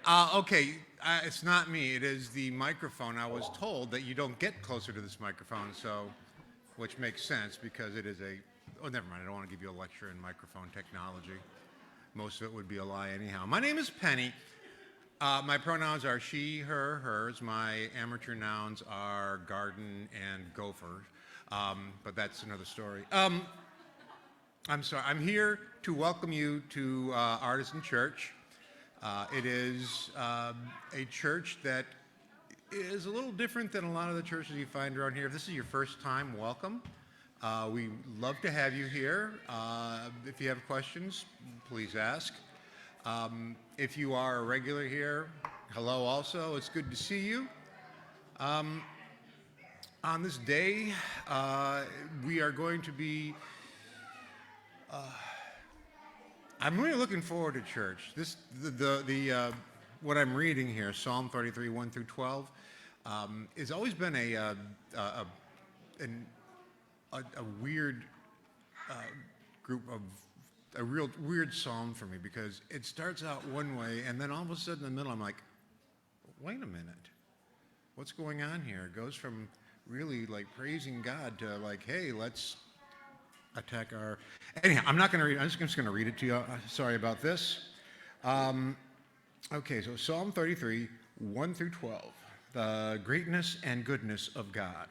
Okay, it's not me. It is the microphone. I was told that you don't get closer to this microphone, so which makes sense because it is a. Oh, never mind. I don't want to give you a lecture in microphone technology. Most of it would be a lie anyhow. My name is Penny. My pronouns are she, her, hers. My amateur nouns are garden and gopher, but that's another story. I'm sorry. I'm here to welcome you to Artisan Church. It is a church that is a little different than a lot of the churches you find around here. If this is your first time, welcome. We love to have you here. If you have questions, please ask. If you are a regular here, hello also. It's good to see you. On this day, we are going to be I'm really looking forward to church. What I'm reading here, Psalm 33, 1 through 12, has always been a weird group of a real weird psalm for me because it starts out one way and then all of a sudden in the middle I'm like, wait a minute, what's going on here? It goes from really like praising God to like, hey, let's attack our. Anyhow, I'm not going to read. I'm just going to read it to you. Sorry about this. Okay, so Psalm 33, 1 through 12. The greatness and goodness of God.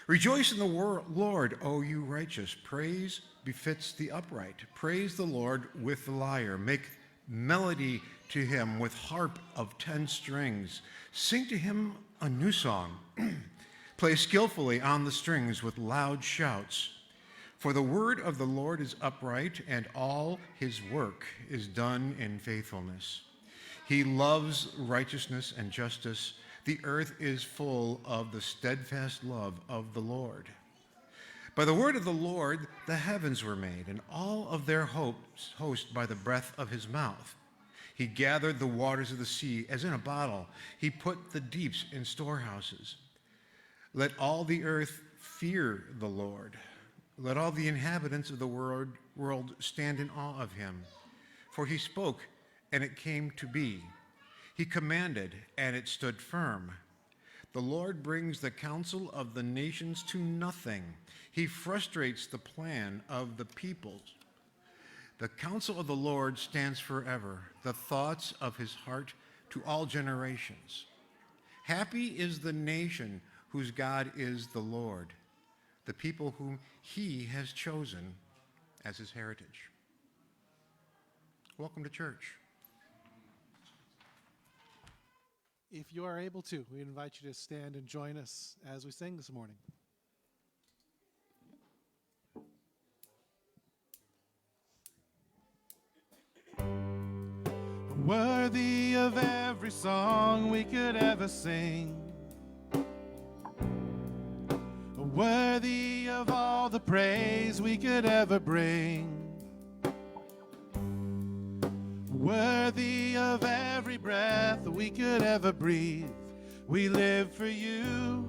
Rejoice in the Lord, O you righteous. Praise befits the upright. Praise the Lord with the lyre. Make melody to him with harp of 10 strings. Sing to him a new song. Play skillfully on the strings with loud shouts. For the word of the Lord is upright, and all his work is done in faithfulness. He loves righteousness and justice. The earth is full of the steadfast love of the Lord. By the word of the Lord the heavens were made, and all of their host by the breath of his mouth. He gathered the waters of the sea as in a bottle. He put the deeps in storehouses. Let all the earth fear the Lord. Let all the inhabitants of the world stand in awe of him. For he spoke, and it came to be. He commanded, and it stood firm. The Lord brings the counsel of the nations to nothing. He frustrates the plan of the peoples. The counsel of the Lord stands forever, the thoughts of his heart to all generations. Happy is the nation whose God is the Lord, the people whom he has chosen as his heritage. Welcome to church. If you are able to, we invite you to stand and join us as we sing this morning. Worthy of every song we could ever sing, worthy of all the praise we could ever bring, worthy of every breath we could ever breathe. We live for you.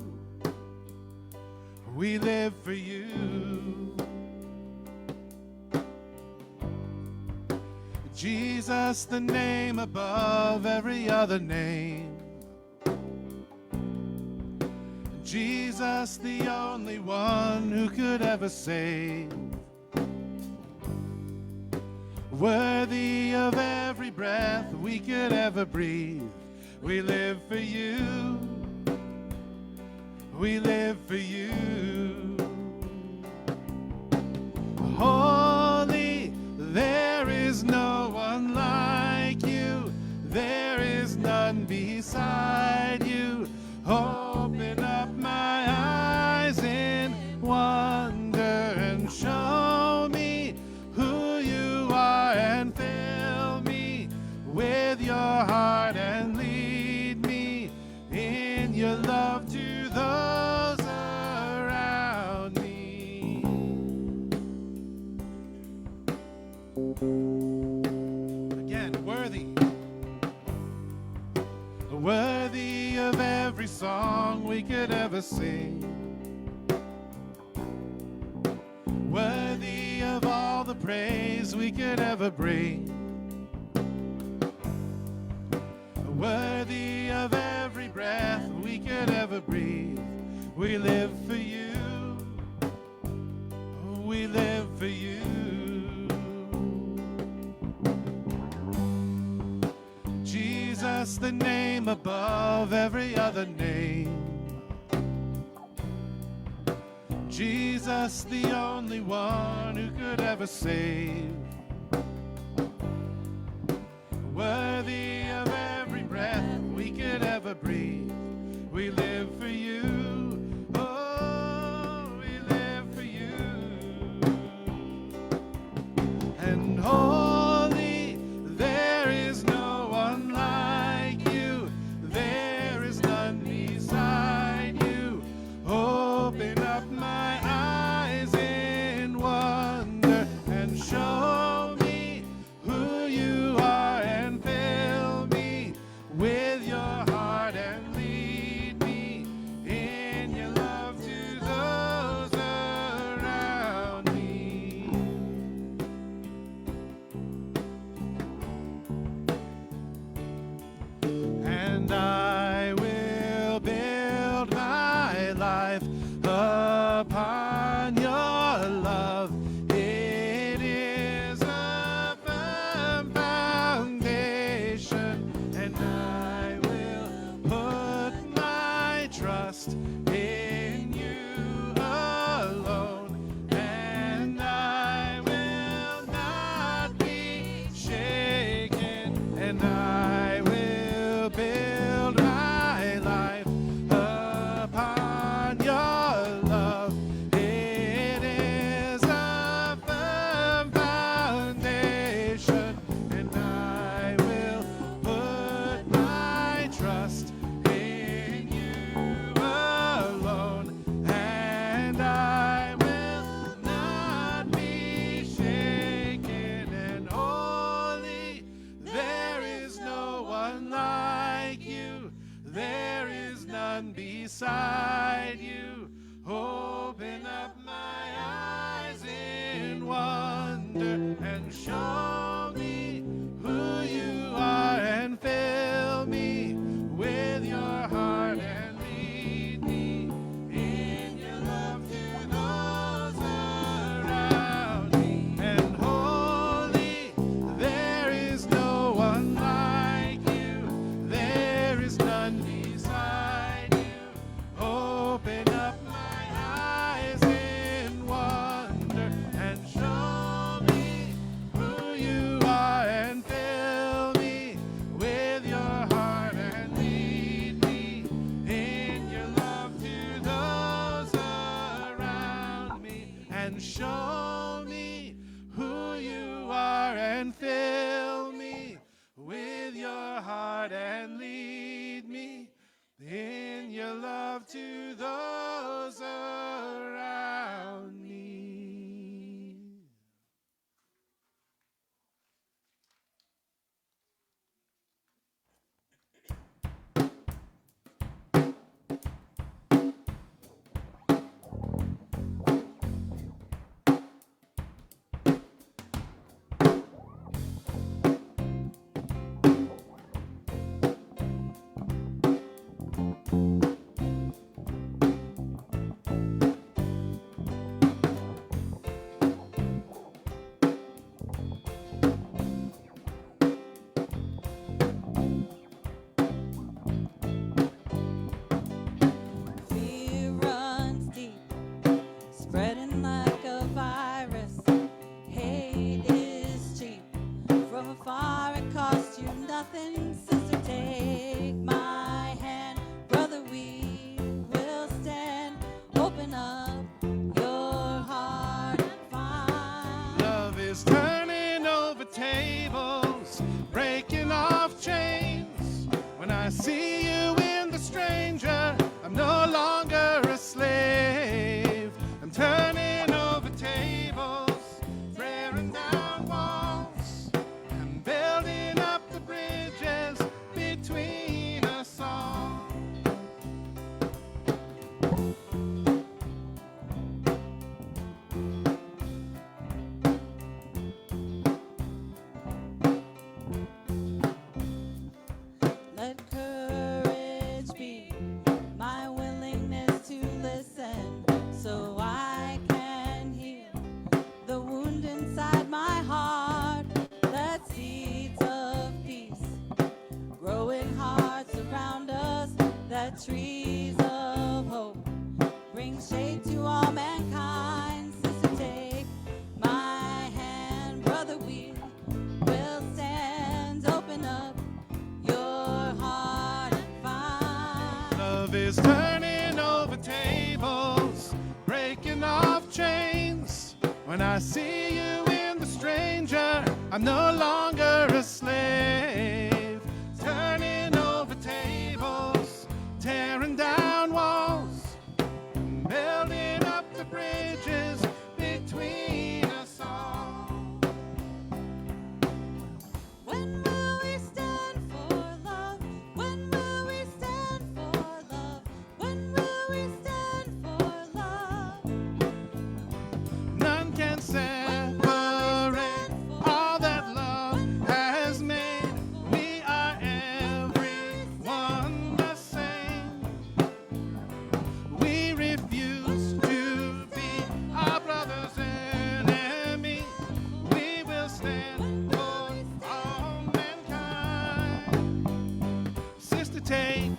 We live for you. Jesus, the name above every other name. Jesus, the only one who could ever save. Worthy of every breath we could ever breathe. We live for you. We live for you. Holy, there is no one like you. There is none beside you. Open up my eyes in wonder and show me who you are and fill me with your heart and lead me in your love to those around me. Again, worthy of every song we could ever sing, worthy of all the praise we could ever bring. ever breathe. We live for you. We live for you. Jesus, the name above every other name. Jesus, the only one who could ever save. Worthy of every breath we could ever breathe. We live for you. Oh, we live for you. And holy, there is no one like you. There is none beside you. Open up my eyes in wonder and show me who you are, and fill me with your heart and lead me in your love to those around me. And I will build my life upon your love. It is a firm foundation, and I will put my trust in you alone, and I will not be shaken, and I will build my life upon your love. It is a firm foundation, and I will put my trust in you alone, and I will not be shaken. And holy, there is no one like you. There is none beside you. Open up my eyes in wonder and show me who you are, and fill me with your heart and lead me in your love to those around me. And holy, there is no one like you. There is none beside you. Open up my eyes in wonder and show me who you are, and fill me with your heart and lead me in your love to those around me. And show me who you are, and fill me with your heart and lead me in your love to those around me. Fear runs deep, spreading like a virus. Hate is cheap. From afar, it costs you nothing. Sister, take my hand. Brother, we will stand. Open up your heart and find. Love is turning over tables, breaking off chains. When I see you in the stranger, I'm no longer a slave. I'm turning over tables, tearing down walls, and building up the bridges between us all. Let courage trees of hope bring shade to all mankind. Sister, take my hand, brother, we will stand. Open up your heart and find. Love is turning over tables, breaking off chains. When I see you in the stranger, I'm no longer a slave. Turning over tables, tearing down walls, building up the bridges between us all. When will we stand for love? When will we stand for love? When will we stand for love? None can separate all that love has made. We are everyone the same. We refuse to be our brother's enemy. We will stand for all mankind. Sister, take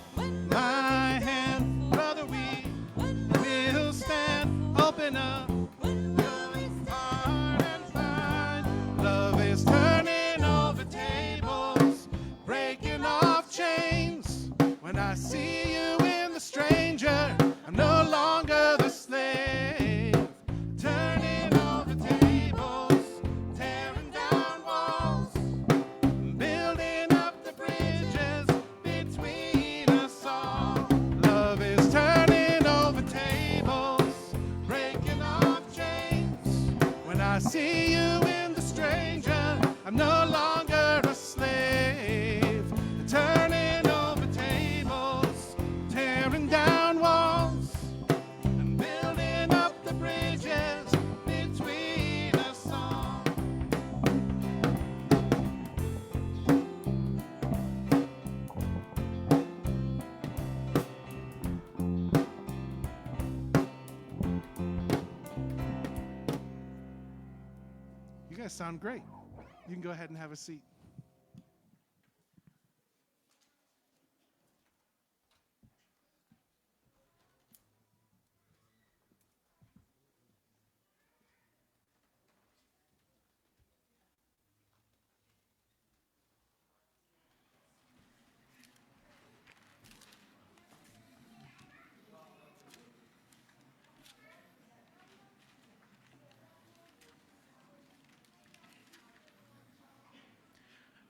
my hand, brother, we will stand. Open up your heart and find. Love is turning over tables, breaking off chains. When I see you in the stranger, I'm no longer the slave. Turning over tables, tearing down walls, building up the bridges between us all. Love is turning over tables, breaking off chains. When I see you in the stranger, I'm no longer a slave. Turning over tables, tearing down walls, and building up the bridges between us all. You guys sound great. You can go ahead and have a seat.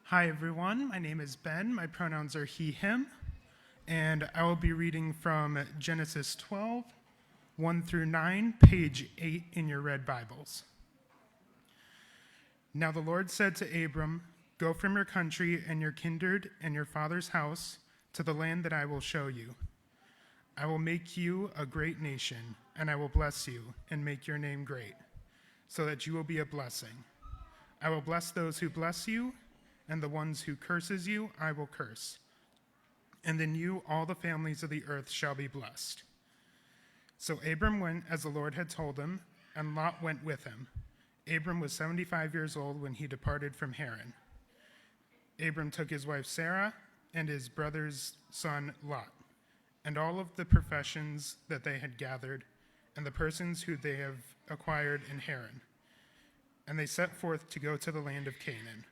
Hi, everyone. My name is Ben. My pronouns are he, him. And I will be reading from Genesis 12, 1 through 9, page 8 in your red Bibles. Now the Lord said to Abram, "Go from your country and your kindred and your father's house to the land that I will show you. I will make you a great nation, and I will bless you and make your name great, so that you will be a blessing. I will bless those who bless you, and the ones who curses you I will curse. And in you all the families of the earth shall be blessed." So Abram went as the Lord had told him, and Lot went with him. Abram was 75 years old when he departed from Haran. Abram took his wife Sarah and his brother's son Lot, and all of the professions that they had gathered, and the persons who they have acquired in Haran. And they set forth to go to the land of Canaan.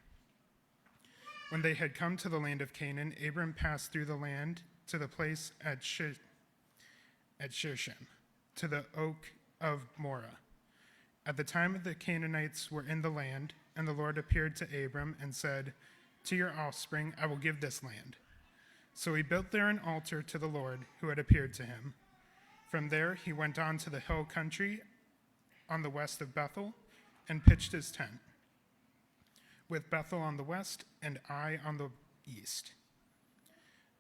When they had come to the land of Canaan, Abram passed through the land to the place at Shechem, to the oak of Moreh. At the time the Canaanites were in the land, and the Lord appeared to Abram and said, "To your offspring I will give this land." So he built there an altar to the Lord who had appeared to him. From there he went on to the hill country on the west of Bethel and pitched his tent, with Bethel on the west and Ai on the east.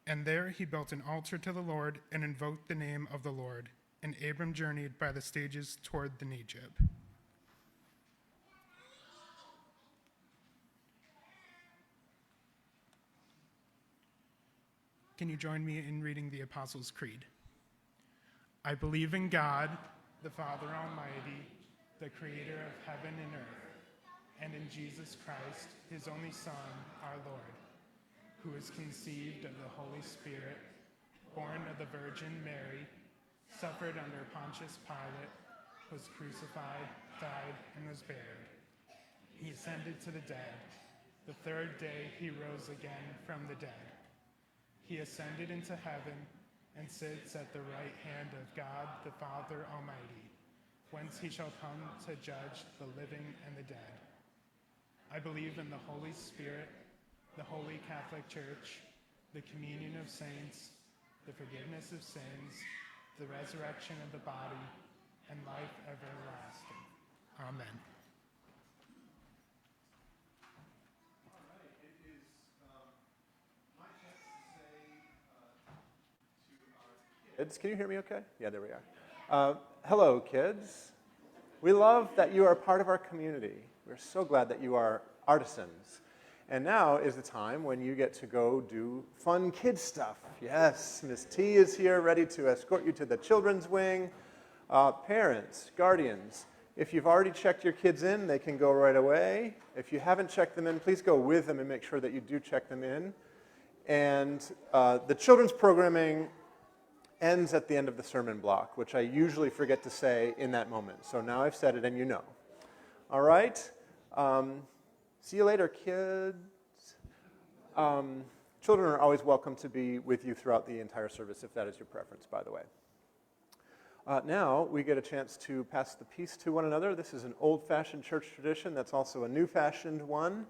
And there he built an altar to the Lord and invoked the name of the Lord. And Abram journeyed by the stages toward the Negeb. Can you join me in reading the Apostles' Creed? I believe in God, the Father Almighty, the creator of heaven and earth, and in Jesus Christ, his only Son, our Lord, who was conceived of the Holy Spirit, born of the Virgin Mary, suffered under Pontius Pilate, was crucified, died, and was buried. He ascended to the dead. The third day he rose again from the dead. He ascended into heaven and sits at the right hand of God the Father Almighty, whence he shall come to judge the living and the dead. I believe in the Holy Spirit, the Holy Catholic Church, the communion of saints, the forgiveness of sins, the resurrection of the body, and life everlasting. Amen. Kids, can you hear me okay? Yeah, there we are. Hello, kids. We love that you are part of our community. We're so glad that you are artisans. And now is the time when you get to go do fun kid stuff. Yes, Miss T is here ready to escort you to the children's wing. Parents, guardians, if you've already checked your kids in, they can go right away. If you haven't checked them in, please go with them and make sure that you do check them in. And the children's programming ends at the end of the sermon block, which I usually forget to say in that moment. So now I've said it and you know. All right? See you later, kids. Children are always welcome to be with you throughout the entire service, if that is your preference, by the way. Now we get a chance to pass the peace to one another. This is an old-fashioned church tradition that's also a new-fashioned one,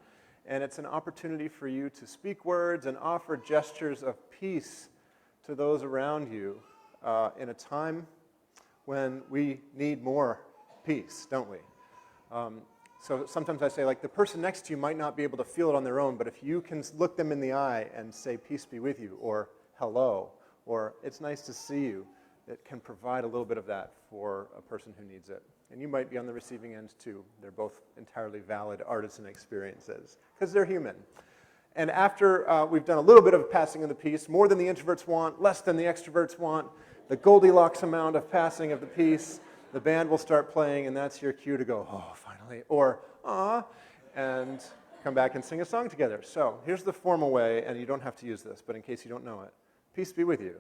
and it's an opportunity for you to speak words and offer gestures of peace to those around you in a time when we need more peace, don't we? So sometimes I say, like, the person next to you might not be able to feel it on their own, but if you can look them in the eye and say, peace be with you, or hello, or it's nice to see you, it can provide a little bit of that for a person who needs it. And you might be on the receiving end too. They're both entirely valid artisan experiences, because they're human. And after we've done a little bit of passing of the peace, more than the introverts want, less than the extroverts want, the Goldilocks amount of passing of the peace, the band will start playing, and that's your cue to go, oh, finally, or, ah, and come back and sing a song together. So here's the formal way, and you don't have to use this, but in case you don't know it, peace be with you.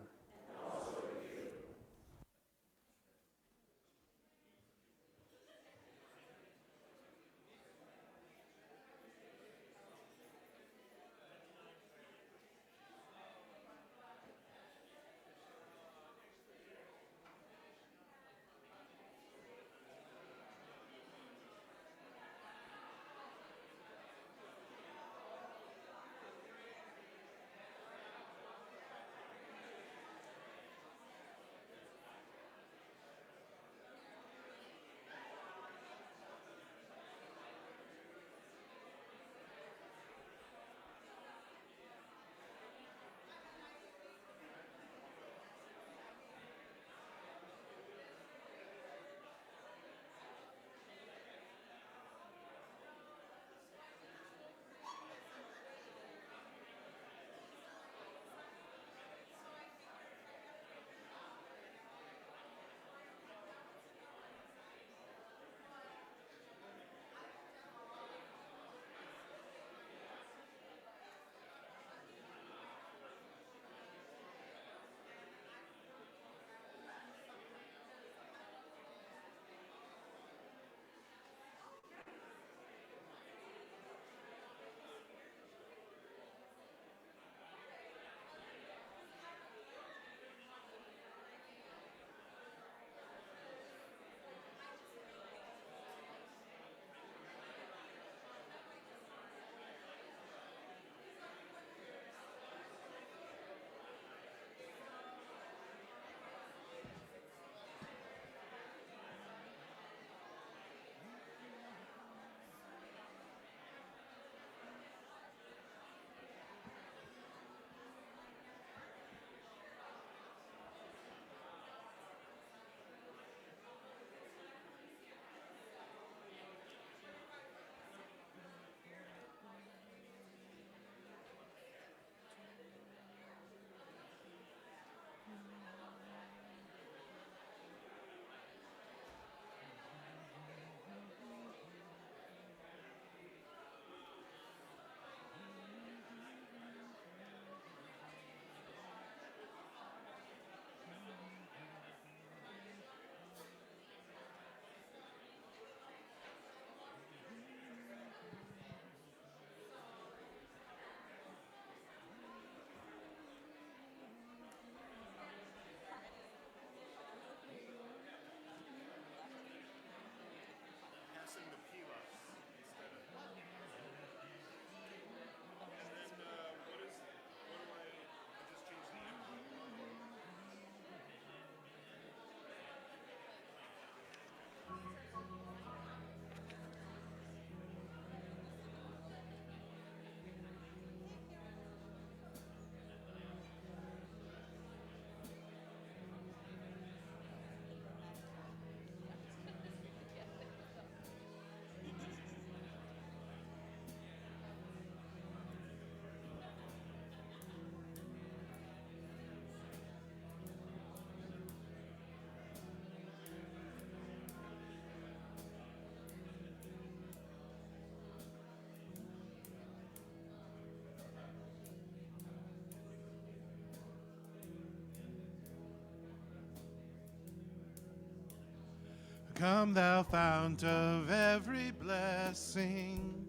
Come, thou fount of every blessing.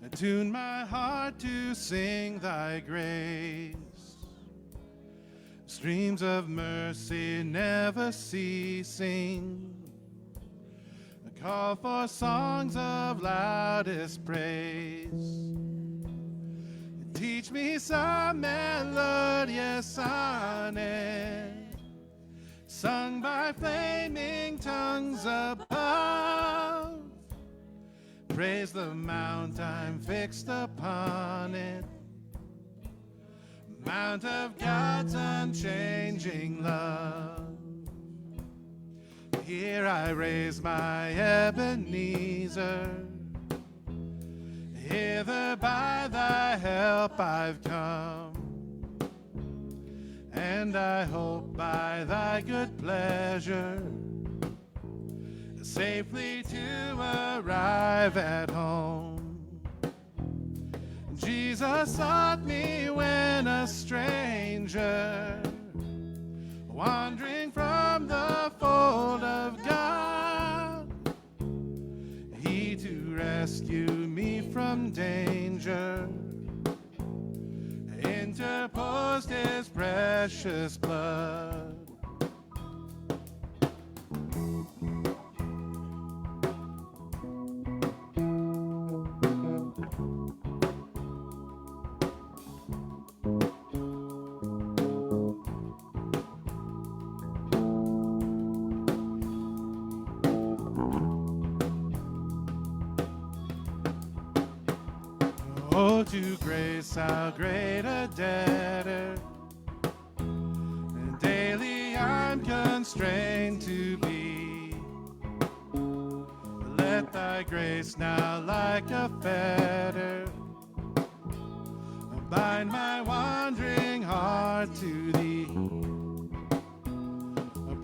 Attune my heart to sing thy grace. Streams of mercy never ceasing. Call for songs of loudest praise. Teach me some melodious sonnet, sung by flaming tongues above. Praise the mount I'm fixed upon it, mount of God's unchanging love. Here I raise my Ebenezer, hither by thy help I've come, and I hope by thy good pleasure safely to arrive at home. Jesus sought me when a stranger, wandering from the fold of God, he to rescue me from danger interposed his precious blood. Oh, to grace how great a debtor, and daily I'm constrained to be. Let thy grace now like a fetter bind my wandering heart to thee.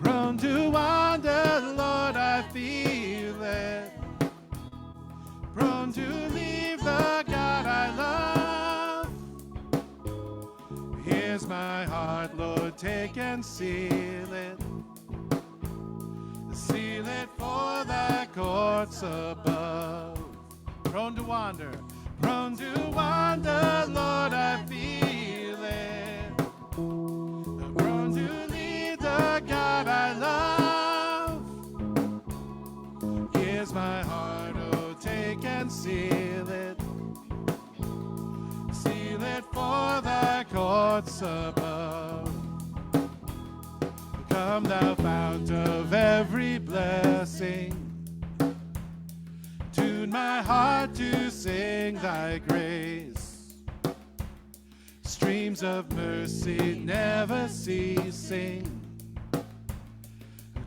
Prone to wander, Lord, I feel it, prone to leave the God I love. Here's my heart, Lord, take and seal it for thy courts above. Prone to wander, Lord, I feel it, prone to leave the God I love. Here's my heart, oh, take and seal it for thy courts above. Come, thou fount of every blessing, tune my heart to sing thy grace. Streams of mercy never ceasing,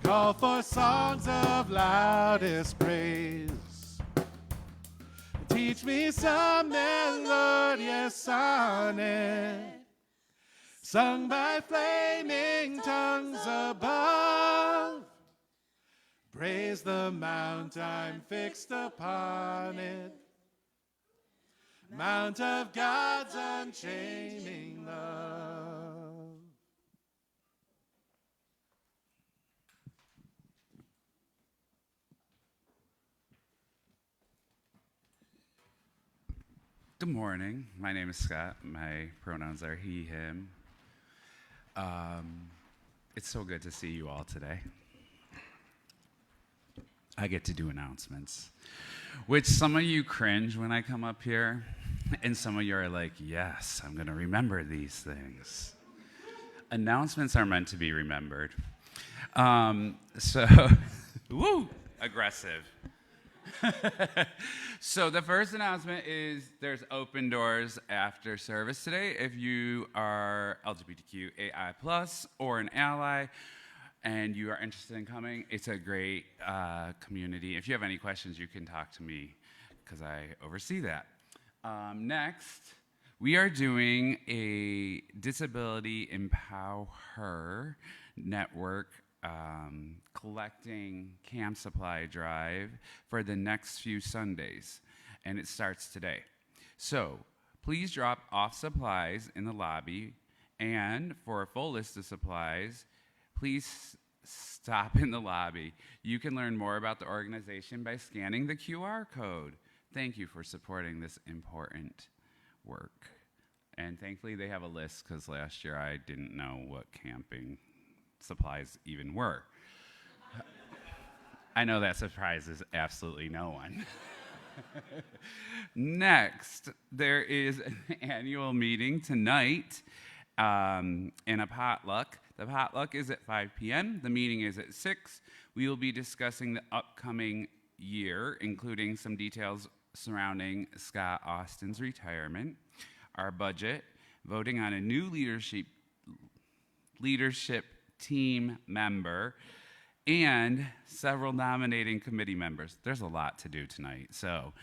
call for songs of loudest praise. Teach me some melodious sonnet, sung by flaming tongues above. Praise the mount I'm fixed upon it, mount of God's unchaining love. Good morning. My name is Scott. My pronouns are he, him. It's so good to see you all today. I get to do announcements, which some of you cringe when I come up here, and some of you are like, yes, I'm going to remember these things. Announcements are meant to be remembered. Woo, aggressive. So the first announcement is there's open doors after service today. If you are LGBTQAI+ or an ally and you are interested in coming, it's a great community. If you have any questions, you can talk to me because I oversee that. Next, we are doing a Disability Empower Network collecting camp supply drive for the next few Sundays, and it starts today. So please drop off supplies in the lobby, and for a full list of supplies, please stop in the lobby. You can learn more about the organization by scanning the QR code. Thank you for supporting this important work. And thankfully they have a list, because last year I didn't know what camping supplies even were. I know that surprises absolutely no one. Next, there is an annual meeting tonight and a potluck. The potluck is at 5 p.m. The meeting is at 6. We will be discussing the upcoming year, including some details surrounding Scott Austin's retirement, our budget, voting on a new leadership team member, and several nominating committee members. There's a lot to do tonight. So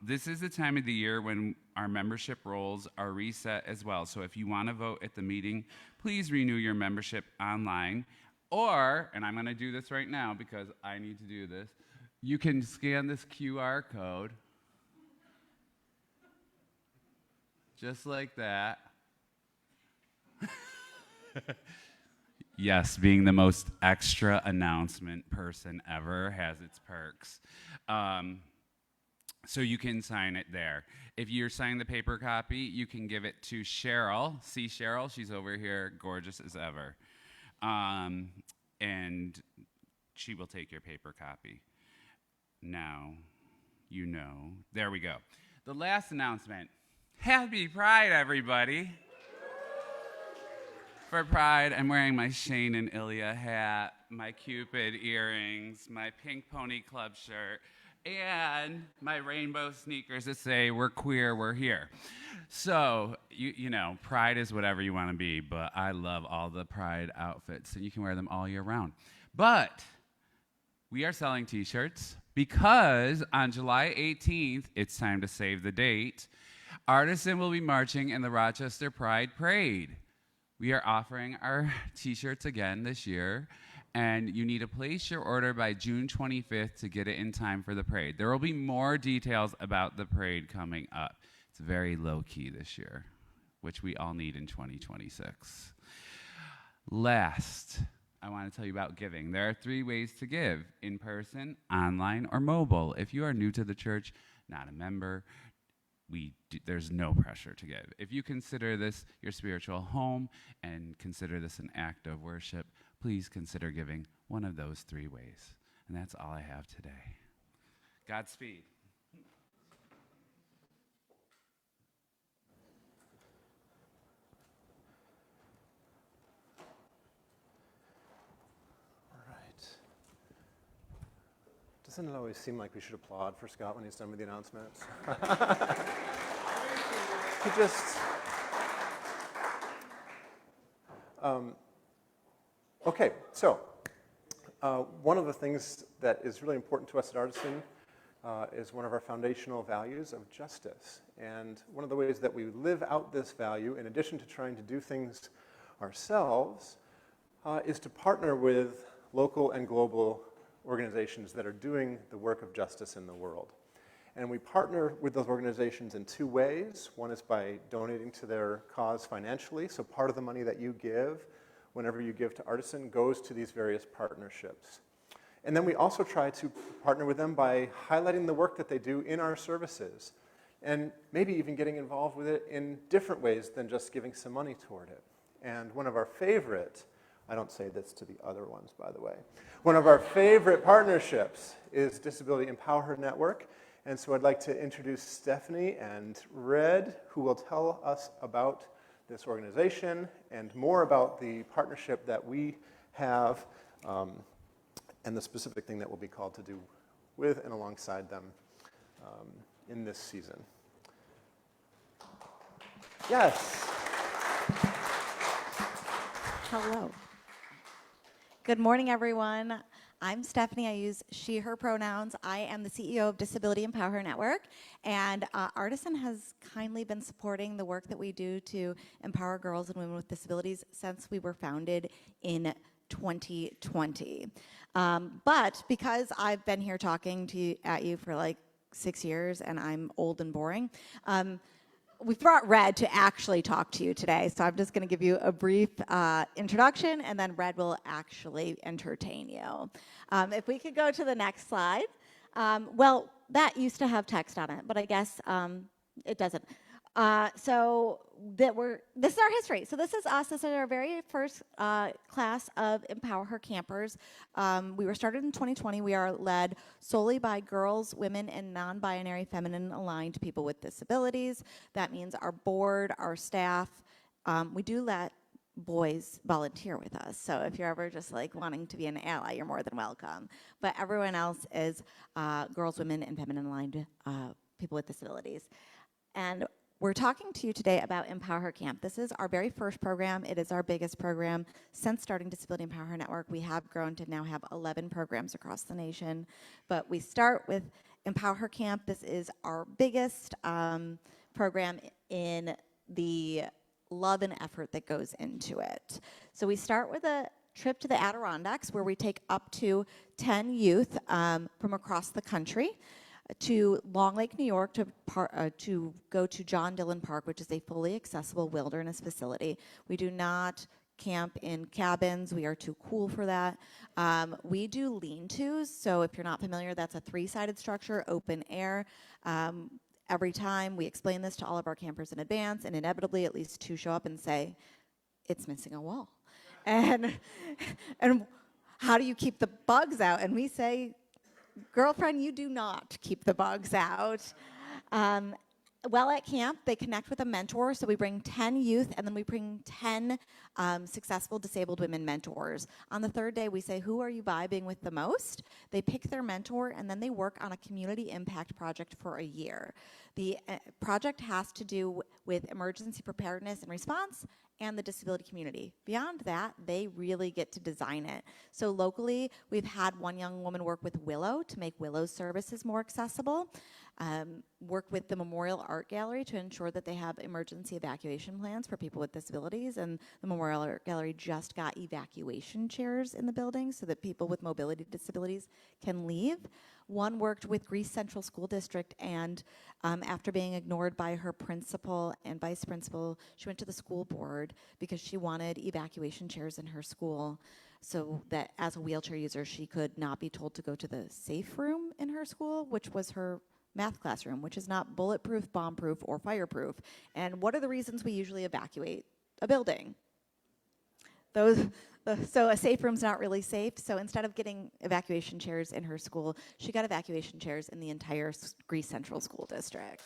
this is the time of the year when our membership roles are reset as well. So if you want to vote at the meeting, please renew your membership online. Or, and I'm going to do this right now because I need to do this, you can scan this QR code just like that. Yes, being the most extra announcement person ever has its perks. So you can sign it there. If you're signing the paper copy, you can give it to Cheryl. See Cheryl? She's over here, gorgeous as ever. And she will take your paper copy. Now, you know. There we go. The last announcement. Happy Pride, everybody. For Pride, I'm wearing my Shane and Ilya hat, my Cupid earrings, my Pink Pony Club shirt, and my rainbow sneakers that say, we're queer, we're here. So, you know, Pride is whatever you want to be, but I love all the Pride outfits, and you can wear them all year round. But we are selling t-shirts because on July 18th, it's time to save the date, Artisan will be marching in the Rochester Pride Parade. We are offering our t-shirts again this year, and you need to place your order by June 25th to get it in time for the parade. There will be more details about the parade coming up. It's very low-key this year, which we all need in 2026. Last, I want to tell you about giving. There are 3 ways to give: in person, online, or mobile. If you are new to the church, not a member, there's no pressure to give. If you consider this your spiritual home and consider this an act of worship, please consider giving one of those 3 ways. And that's all I have today. Godspeed. All right. Doesn't it always seem like we should applaud for Scott when he's done with the announcements? He just... Okay, so one of the things that is really important to us at Artisan is one of our foundational values of justice. And one of the ways that we live out this value, in addition to trying to do things ourselves, is to partner with local and global organizations that are doing the work of justice in the world. And we partner with those organizations in 2 ways. One is by donating to their cause financially. So part of the money that you give, whenever you give to Artisan, goes to these various partnerships. And then we also try to partner with them by highlighting the work that they do in our services, and maybe even getting involved with it in different ways than just giving some money toward it. And one of our favorite, I don't say this to the other ones, by the way, one of our favorite partnerships is Disability Empower Network. And so I'd like to introduce Stephanie and Red, who will tell us about this organization and more about the partnership that we have and the specific thing that we'll be called to do with and alongside them in this season. Yes. Hello. Good morning, everyone. I'm Stephanie. I use she, her pronouns. I am the CEO of Disability Empower Network, and Artisan has kindly been supporting the work that we do to empower girls and women with disabilities since we were founded in 2020. But because I've been here talking at you for like 6 years and I'm old and boring, we brought Red to actually talk to you today, so I'm just going to give you a brief introduction, and then Red will actually entertain you. If we could go to the next slide. Well, that used to have text on it, but I guess it doesn't. This is our history. So this is us. This is our very first class of Empower Her campers. We were started in 2020. We are led solely by girls, women, and non-binary feminine aligned people with disabilities. That means our board, our staff. We do let boys volunteer with us. So if you're ever just like wanting to be an ally, you're more than welcome. But everyone else is girls, women, and feminine aligned people with disabilities. And we're talking to you today about Empower Her Camp. This is our very first program. It is our biggest program. Since starting Disability Empower Her Network, we have grown to now have 11 programs across the nation. But we start with Empower Her Camp. This is our biggest program in the love and effort that goes into it. So we start with a trip to the Adirondacks where we take up to 10 youth from across the country to Long Lake, New York, to go to John Dillon Park, which is a fully accessible wilderness facility. We do not camp in cabins. We are too cool for that. We do lean-tos, so if you're not familiar, that's a 3-sided structure, open air. Every time we explain this to all of our campers in advance, and inevitably at least 2 show up and say, it's missing a wall. And how do you keep the bugs out? And we say, girlfriend, you do not keep the bugs out. While at camp, they connect with a mentor. So we bring 10 youth, and then we bring 10 successful disabled women mentors. On the 3rd day, we say, who are you vibing with the most? They pick their mentor, and then they work on a community impact project for a year. The project has to do with emergency preparedness and response and the disability community. Beyond that, they really get to design it. So locally, we've had one young woman work with Willow to make Willow's services more accessible, work with the Memorial Art Gallery to ensure that they have emergency evacuation plans for people with disabilities, and the Memorial Art Gallery just got evacuation chairs in the building so that people with mobility disabilities can leave. One worked with Greece Central School District, and after being ignored by her principal and vice principal, she went to the school board because she wanted evacuation chairs in her school so that as a wheelchair user, she could not be told to go to the safe room in her school, which was her math classroom, which is not bulletproof, bomb-proof, or fireproof. And what are the reasons we usually evacuate a building? So a safe room's not really safe, so instead of getting evacuation chairs in her school, she got evacuation chairs in the entire Greece Central School District.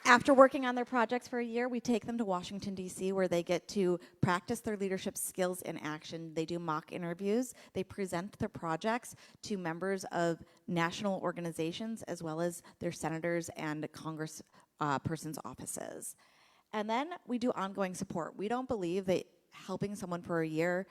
After working on their projects for a year, we take them to Washington, D.C., where they get to practice their leadership skills in action. They do mock interviews. They present their projects to members of national organizations, as well as their senators and congresspersons' offices. And then we do ongoing support. We don't believe that helping someone for a year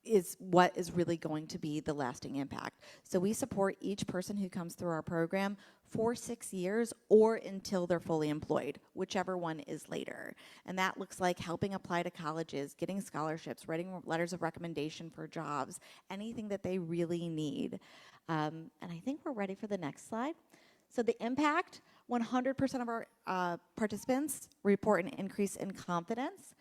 is what is really going to be the lasting impact. So we support each person who comes through our program for 6 years or until they're fully employed, whichever one is later. And that looks like helping apply to colleges, getting scholarships, writing letters of recommendation for jobs, anything that they really need. And I think we're ready for the next slide. So the impact, 100% of our participants report an increase in confidence.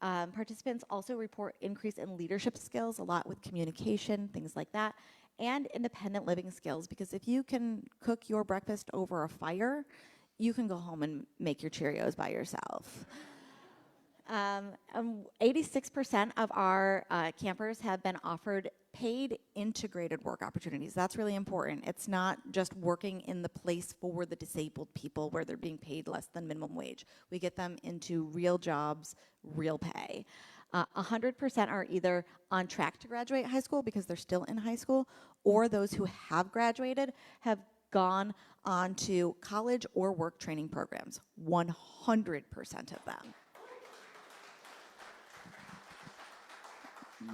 Participants also report increase in leadership skills, a lot with communication, things like that, and independent living skills, because if you can cook your breakfast over a fire, you can go home and make your Cheerios by yourself. 86% of our campers have been offered paid integrated work opportunities. That's really important. It's not just working in the place for the disabled people where they're being paid less than minimum wage. We get them into real jobs, real pay. 100% are either on track to graduate high school because they're still in high school, or those who have graduated have gone on to college or work training programs. 100% of them.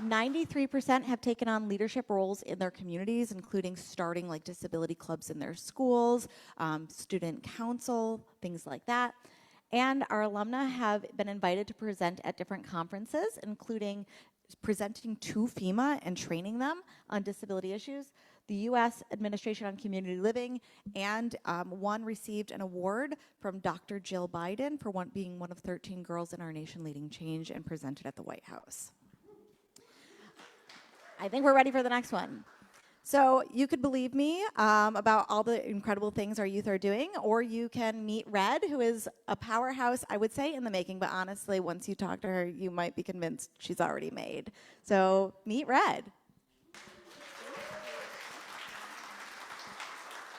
93% have taken on leadership roles in their communities, including starting like disability clubs in their schools, student council, things like that. And our alumni have been invited to present at different conferences, including presenting to FEMA and training them on disability issues. the U.S. Administration on Community Living, and one received an award from Dr. Jill Biden for being one of 13 girls in our nation leading change and presented at the White House. I think we're ready for the next one. So you could believe me about all the incredible things our youth are doing, or you can meet Red, who is a powerhouse, I would say, in the making, but honestly, once you talk to her, you might be convinced she's already made. So meet Red.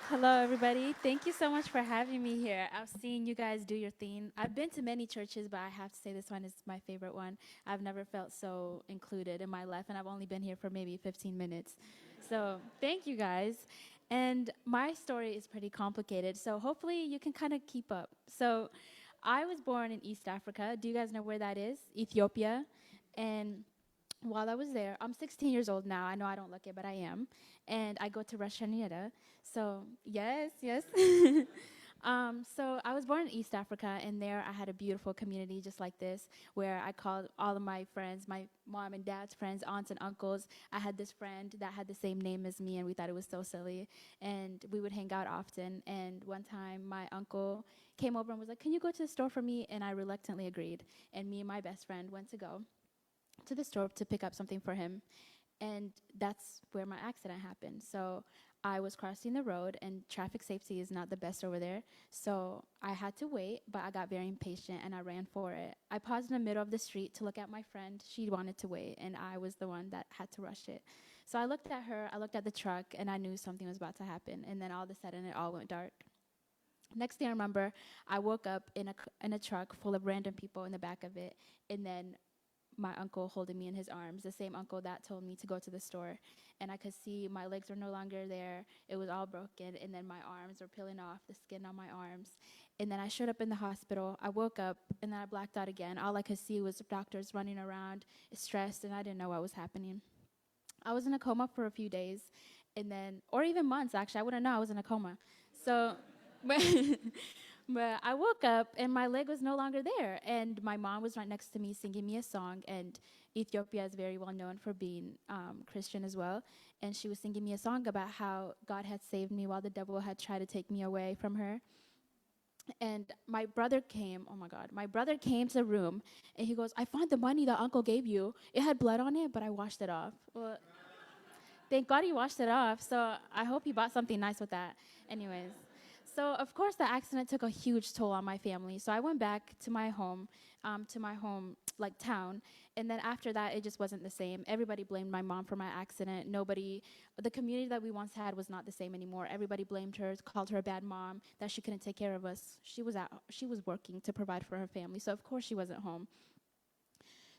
Hello, everybody. Thank you so much for having me here. I've seen you guys do your thing. I've been to many churches, but I have to say this one is my favorite one. I've never felt so included in my life, and I've only been here for maybe 15 minutes. So thank you, guys. And my story is pretty complicated, so hopefully you can kind of keep up. So I was born in East Africa. Do you guys know where that is? Ethiopia. And while I was there, I'm 16 years old now. I know I don't look it, but I am. And I go to Rosh Hashanah. So, yes. So I was born in East Africa, and there I had a beautiful community just like this, where I called all of my friends, my mom and dad's friends, aunts and uncles. I had this friend that had the same name as me, and we thought it was so silly. And we would hang out often. And one time, my uncle came over and was like, "Can you go to the store for me?" And I reluctantly agreed. And me and my best friend went to go to the store to pick up something for him. And that's where my accident happened. So I was crossing the road, and traffic safety is not the best over there. So I had to wait, but I got very impatient, and I ran for it. I paused in the middle of the street to look at my friend. She wanted to wait, and I was the one that had to rush it. So I looked at her, I looked at the truck, and I knew something was about to happen. And then all of a sudden, it all went dark. Next thing I remember, I woke up in a truck full of random people in the back of it, and then my uncle holding me in his arms, the same uncle that told me to go to the store. And I could see my legs were no longer there. It was all broken, and then my arms were peeling off, the skin on my arms. And then I showed up in the hospital. I woke up, and then I blacked out again. All I could see was doctors running around, stressed, and I didn't know what was happening. I was in a coma for a few days, and then, or even months, actually. I wouldn't know I was in a coma. So, but I woke up, and my leg was no longer there. And my mom was right next to me singing me a song. And Ethiopia is very well known for being Christian as well. And she was singing me a song about how God had saved me while the devil had tried to take me away from her. And my brother came, oh my God, my brother came to the room, and he goes, "I found the money that uncle gave you. It had blood on it, but I washed it off." Well, thank God he washed it off. So I hope he bought something nice with that. Anyways. So, of course, the accident took a huge toll on my family. So I went back to my home, like, town. And then after that, it just wasn't the same. Everybody blamed my mom for my accident. The community that we once had was not the same anymore. Everybody blamed her, called her a bad mom, that she couldn't take care of us. She was working to provide for her family. So, of course, she wasn't home.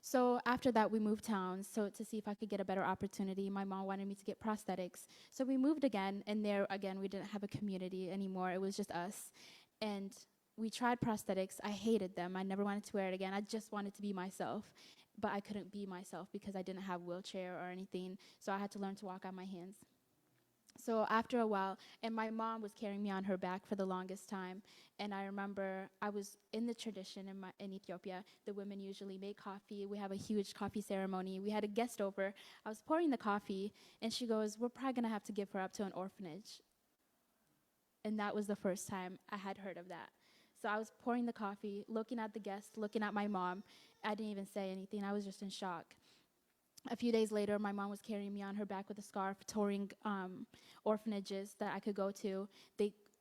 So after that, we moved towns to see if I could get a better opportunity. My mom wanted me to get prosthetics. So we moved again, and there, again, we didn't have a community anymore. It was just us. And we tried prosthetics. I hated them. I never wanted to wear it again. I just wanted to be myself. But I couldn't be myself because I didn't have a wheelchair or anything. So I had to learn to walk on my hands. So after a while, and my mom was carrying me on her back for the longest time. And I remember I was in the tradition in Ethiopia. The women usually make coffee. We have a huge coffee ceremony. We had a guest over. I was pouring the coffee, and she goes, "We're probably going to have to give her up to an orphanage." And that was the first time I had heard of that. So I was pouring the coffee, looking at the guest, looking at my mom. I didn't even say anything. I was just in shock. A few days later, my mom was carrying me on her back with a scarf, touring orphanages that I could go to.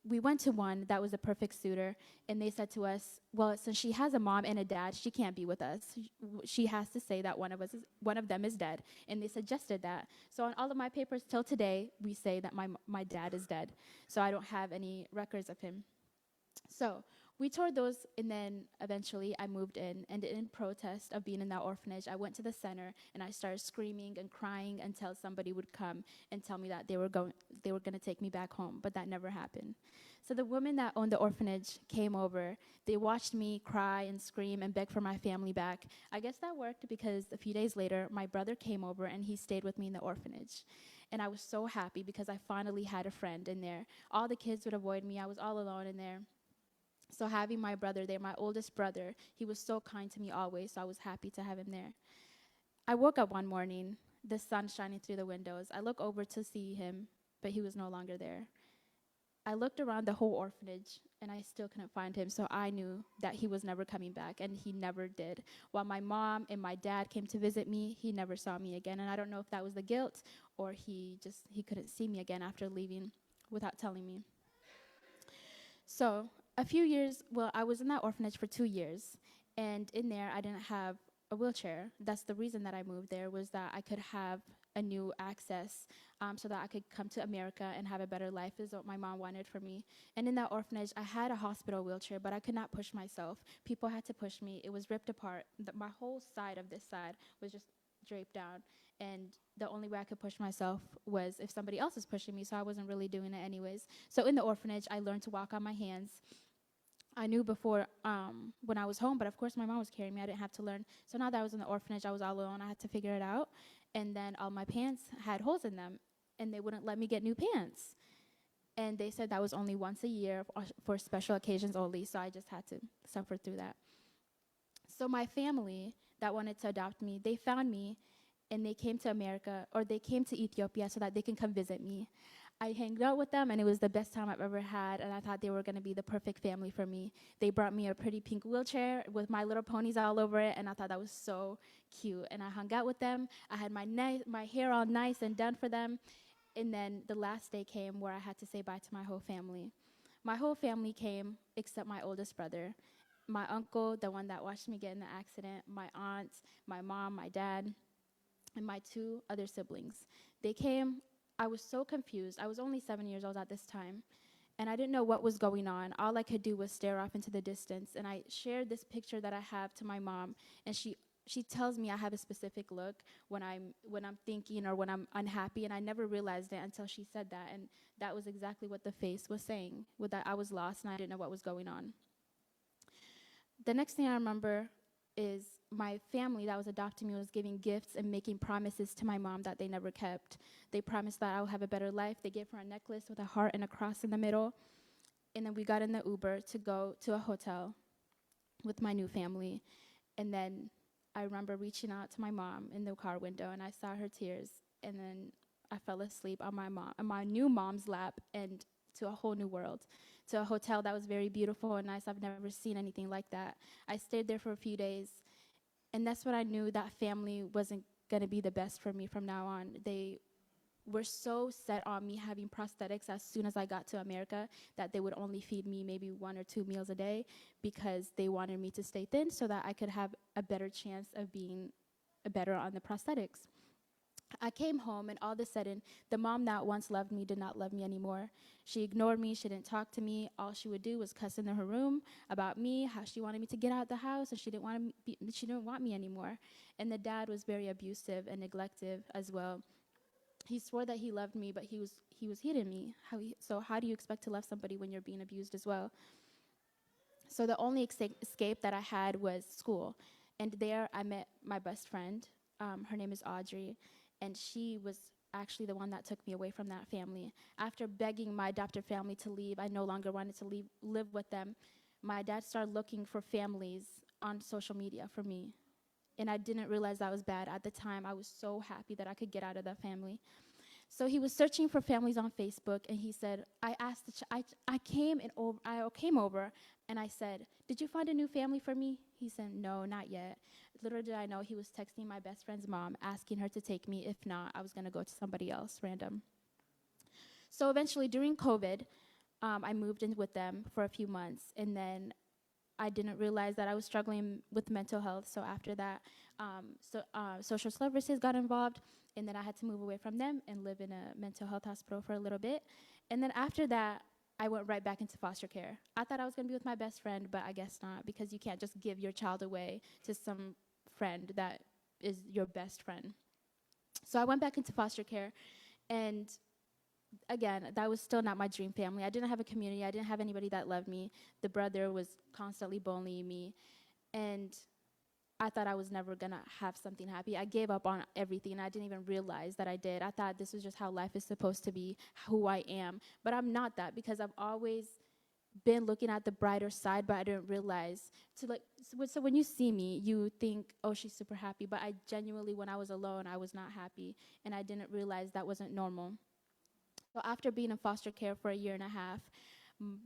We went to one that was a perfect suitor, and they said to us, "Well, since she has a mom and a dad, she can't be with us. She has to say that one of them is dead." And they suggested that. So on all of my papers till today, we say that my dad is dead. So I don't have any records of him. So we toured those, and then eventually I moved in. And in protest of being in that orphanage, I went to the center, and I started screaming and crying until somebody would come and tell me that they were going to take me back home. But that never happened. So the woman that owned the orphanage came over. They watched me cry and scream and beg for my family back. I guess that worked because a few days later, my brother came over, and he stayed with me in the orphanage. And I was so happy because I finally had a friend in there. All the kids would avoid me. I was all alone in there. So having my brother there, my oldest brother, he was so kind to me always, so I was happy to have him there. I woke up one morning, the sun shining through the windows. I look over to see him, but he was no longer there. I looked around the whole orphanage and I still couldn't find him, so I knew that he was never coming back, and he never did. While my mom and my dad came to visit me, he never saw me again, and I don't know if that was the guilt or he couldn't see me again after leaving without telling me. So a few years, well, I was in that orphanage for 2 years, and in there I didn't have a wheelchair. That's the reason that I moved there, was that I could have a new access, so that I could come to America and have a better life, is what my mom wanted for me. And in that orphanage, I had a hospital wheelchair, but I could not push myself. People had to push me. It was ripped apart. My whole side of this side was just draped down, and the only way I could push myself was if somebody else was pushing me, so I wasn't really doing it anyways. So in the orphanage, I learned to walk on my hands. I knew before when I was home, but of course my mom was carrying me. I didn't have to learn. So now that I was in the orphanage, I was all alone. I had to figure it out. And then all my pants had holes in them, and they wouldn't let me get new pants. And they said that was only once a year for special occasions only, so I just had to suffer through that. So my family that wanted to adopt me, they found me, and they came to America, or they came to Ethiopia so that they can come visit me. I hanged out with them, and it was the best time I've ever had, and I thought they were going to be the perfect family for me. They brought me a pretty pink wheelchair with My Little Ponies all over it, and I thought that was so cute. And I hung out with them. I had my hair all nice and done for them. And then the last day came where I had to say bye to my whole family. My whole family came except my oldest brother. My uncle, the one that watched me get in the accident, my aunt, my mom, my dad, and my 2 other siblings. They came. I was so confused. I was only 7 years old at this time, and I didn't know what was going on. All I could do was stare off into the distance, and I shared this picture that I have to my mom, and she tells me I have a specific look when I'm thinking or when I'm unhappy, and I never realized it until she said that, and that was exactly what the face was saying, with that I was lost and I didn't know what was going on. The next thing I remember is my family that was adopting me was giving gifts and making promises to my mom that they never kept. They promised that I'll have a better life. They gave her a necklace with a heart and a cross in the middle. And then we got in the Uber to go to a hotel with my new family. And then I remember reaching out to my mom in the car window, and I saw her tears. And then I fell asleep on my new mom's lap, and to a whole new world, to a hotel that was very beautiful and nice. I've never seen anything like that. I stayed there for a few days, and that's when I knew that family wasn't going to be the best for me from now on. They were so set on me having prosthetics as soon as I got to America that they would only feed me maybe 1 or 2 meals a day because they wanted me to stay thin so that I could have a better chance of being better on the prosthetics. I came home, and all of a sudden, the mom that once loved me did not love me anymore. She ignored me. She didn't talk to me. All she would do was cuss in her room about me, how she wanted me to get out of the house, and she didn't want me anymore. And the dad was very abusive and neglective as well. He swore that he loved me, but he was hitting me. So how do you expect to love somebody when you're being abused as well? So the only escape that I had was school, and there I met my best friend. Her name is Audrey. And she was actually the one that took me away from that family. After begging my adoptive family to leave, I no longer wanted to live with them. My dad started looking for families on social media for me. And I didn't realize that was bad. At the time, I was so happy that I could get out of that family. So he was searching for families on Facebook, and he said, I came over, and I said, "Did you find a new family for me?" He said, "No, not yet." Little did I know he was texting my best friend's mom, asking her to take me. If not, I was going to go to somebody else, random. So eventually, during COVID, I moved in with them for a few months, and then I didn't realize that I was struggling with mental health. So after that, social services got involved, and then I had to move away from them and live in a mental health hospital for a little bit. And then after that, I went right back into foster care. I thought I was going to be with my best friend, but I guess not, because you can't just give your child away to some friend that is your best friend. So I went back into foster care, and again, that was still not my dream family. I didn't have a community. I didn't have anybody that loved me. The brother was constantly bullying me, and I thought I was never going to have something happy. I gave up on everything, and I didn't even realize that I did. I thought this was just how life is supposed to be, who I am. But I'm not that, because I've always been looking at the brighter side, but I didn't realize. So when you see me, you think, oh, she's super happy. But I genuinely, when I was alone, I was not happy, and I didn't realize that wasn't normal. So after being in foster care for a year and a half,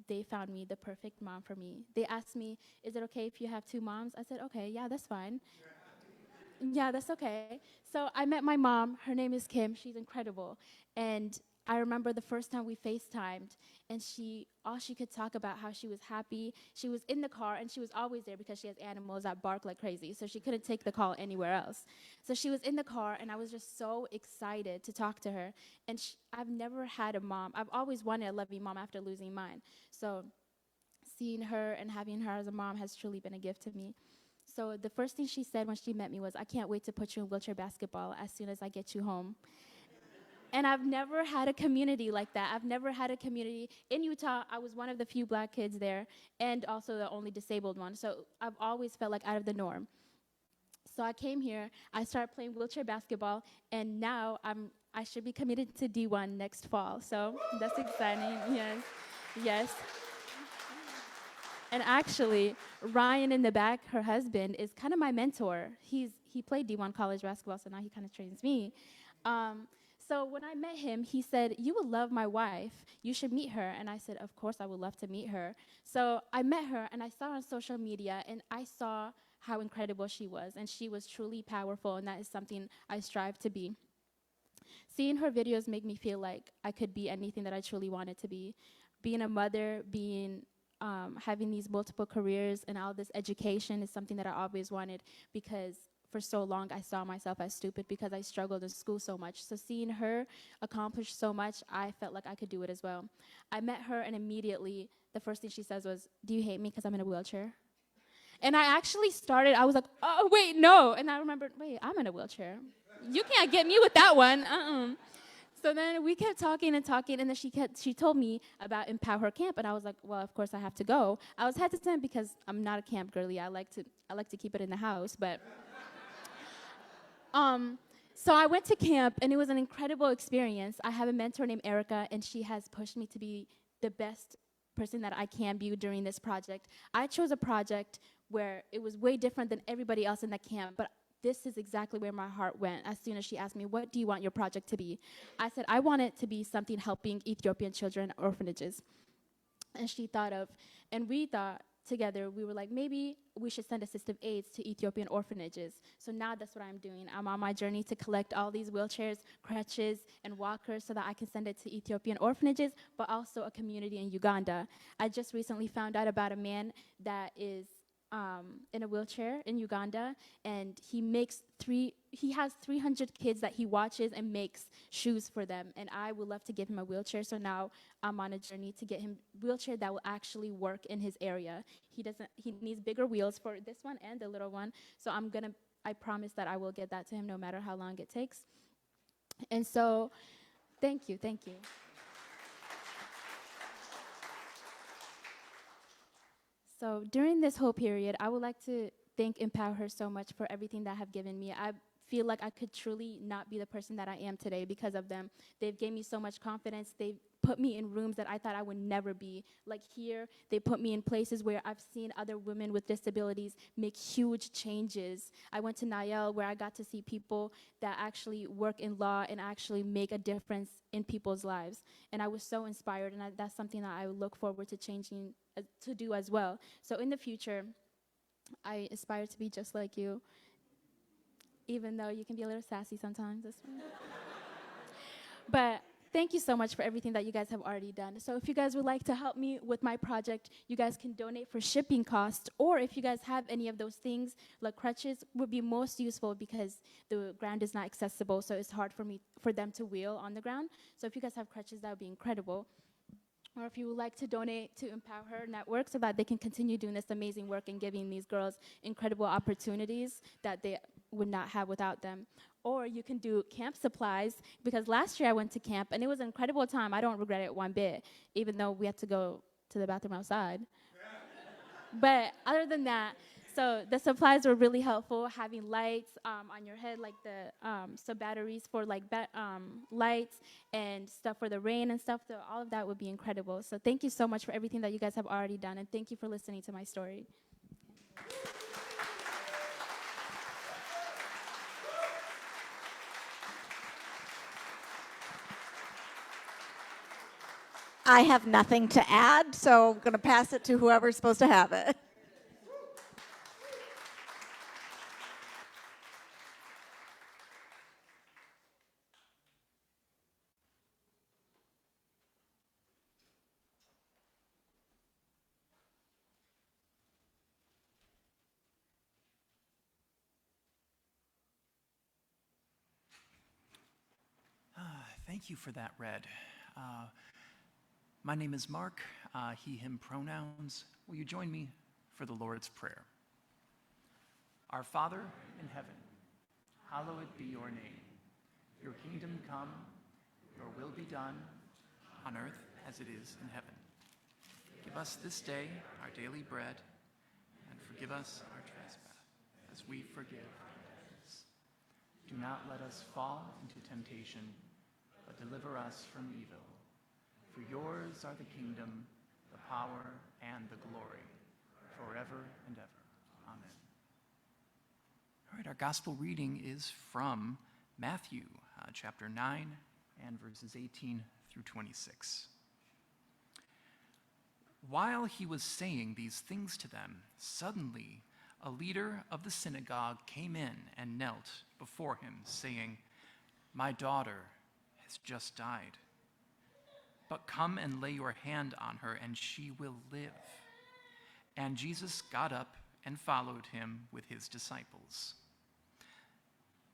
they found me the perfect mom for me. They asked me, is it okay if you have 2 moms? I said, okay, yeah, that's fine. Yeah, that's okay. So I met my mom. Her name is Kim. She's incredible. And I remember the first time we FaceTimed, and all she could talk about how she was happy. She was in the car, and she was always there because she has animals that bark like crazy, so she couldn't take the call anywhere else. So she was in the car, and I was just so excited to talk to her. And I've never had a mom. I've always wanted a loving mom after losing mine. So seeing her and having her as a mom has truly been a gift to me. So the first thing she said when she met me was, I can't wait to put you in wheelchair basketball as soon as I get you home. And I've never had a community like that. I've never had a community. In Utah, I was one of the few black kids there and also the only disabled one. So I've always felt like out of the norm. So I came here, I started playing wheelchair basketball, and now I should be committed to D1 next fall. So that's exciting, yes, yes. And actually, Ryan in the back, her husband, is kind of my mentor. He played D1 college basketball, so now he kind of trains me. So when I met him, he said, you would love my wife. You should meet her. And I said, of course, I would love to meet her. So I met her, and I saw her on social media, and I saw how incredible she was. And she was truly powerful, and that is something I strive to be. Seeing her videos make me feel like I could be anything that I truly wanted to be. Being a mother, having these multiple careers and all this education is something that I always wanted, because for so long I saw myself as stupid because I struggled in school so much. So seeing her accomplish so much, I felt like I could do it as well. I met her, and immediately the first thing she says was, do you hate me because I'm in a wheelchair? And I actually I was like, oh, wait, no. And I remembered, wait, I'm in a wheelchair. You can't get me with that one. So then we kept talking, and then she told me about Empower Camp, and I was like, well, of course I have to go. I was hesitant because I'm not a camp girly. I like to keep it in the house, but so I went to camp, and it was an incredible experience. I have a mentor named Erica, and she has pushed me to be the best person that I can be during this project. I chose a project where it was way different than everybody else in the camp, but this is exactly where my heart went as soon as she asked me, what do you want your project to be? I said, I want it to be something helping Ethiopian children at orphanages. And we thought together, we were like, maybe we should send assistive aids to Ethiopian orphanages. So now that's what I'm doing. I'm on my journey to collect all these wheelchairs, crutches, and walkers so that I can send it to Ethiopian orphanages, but also a community in Uganda. I just recently found out about a man that is in a wheelchair in Uganda, and he has 300 kids that he watches and makes shoes for them, and I would love to give him a wheelchair. So now I'm on a journey to get him a wheelchair that will actually work in his area. He needs bigger wheels for this one and the little one, so I promise that I will get that to him no matter how long it takes. And so thank you. So during this whole period, I would like to thank Empower Her so much for everything that have given me. I feel like I could truly not be the person that I am today because of them. They've given me so much confidence. They've put me in rooms that I thought I would never be. Like here, they put me in places where I've seen other women with disabilities make huge changes. I went to Nayel, where I got to see people that actually work in law and actually make a difference in people's lives. And I was so inspired, and that's something that I look forward to changing, to do as well. So in the future, I aspire to be just like you, even though you can be a little sassy sometimes. But thank you so much for everything that you guys have already done. So if you guys would like to help me with my project, you guys can donate for shipping costs, or if you guys have any of those things, like crutches, would be most useful because the ground is not accessible, so it's hard for them to wheel on the ground. So if you guys have crutches, that would be incredible. Or if you would like to donate to Empower Her Network so that they can continue doing this amazing work and giving these girls incredible opportunities that they would not have without them. Or you can do camp supplies, because last year I went to camp and it was an incredible time. I don't regret it one bit, even though we had to go to the bathroom outside. But other than that, so the supplies were really helpful, having lights on your head, like some batteries for like lights and stuff for the rain and stuff. So all of that would be incredible. So thank you so much for everything that you guys have already done, and thank you for listening to my story. I have nothing to add, so I'm going to pass it to whoever's supposed to have it. Thank you for that, Red. My name is Mark, he, him pronouns. Will you join me for the Lord's Prayer? Our Father in heaven, hallowed be your name. Your kingdom come, your will be done, on earth as it is in heaven. Give us this day our daily bread, and forgive us our trespass, as we forgive others. Do not let us fall into temptation, but deliver us from evil. For yours are the kingdom, the power, and the glory, forever and ever. Amen. All right, our gospel reading is from Matthew, chapter 9, and verses 18 through 26. While he was saying these things to them, suddenly a leader of the synagogue came in and knelt before him, saying, "My daughter has just died. But come and lay your hand on her, and she will live." And Jesus got up and followed him with his disciples.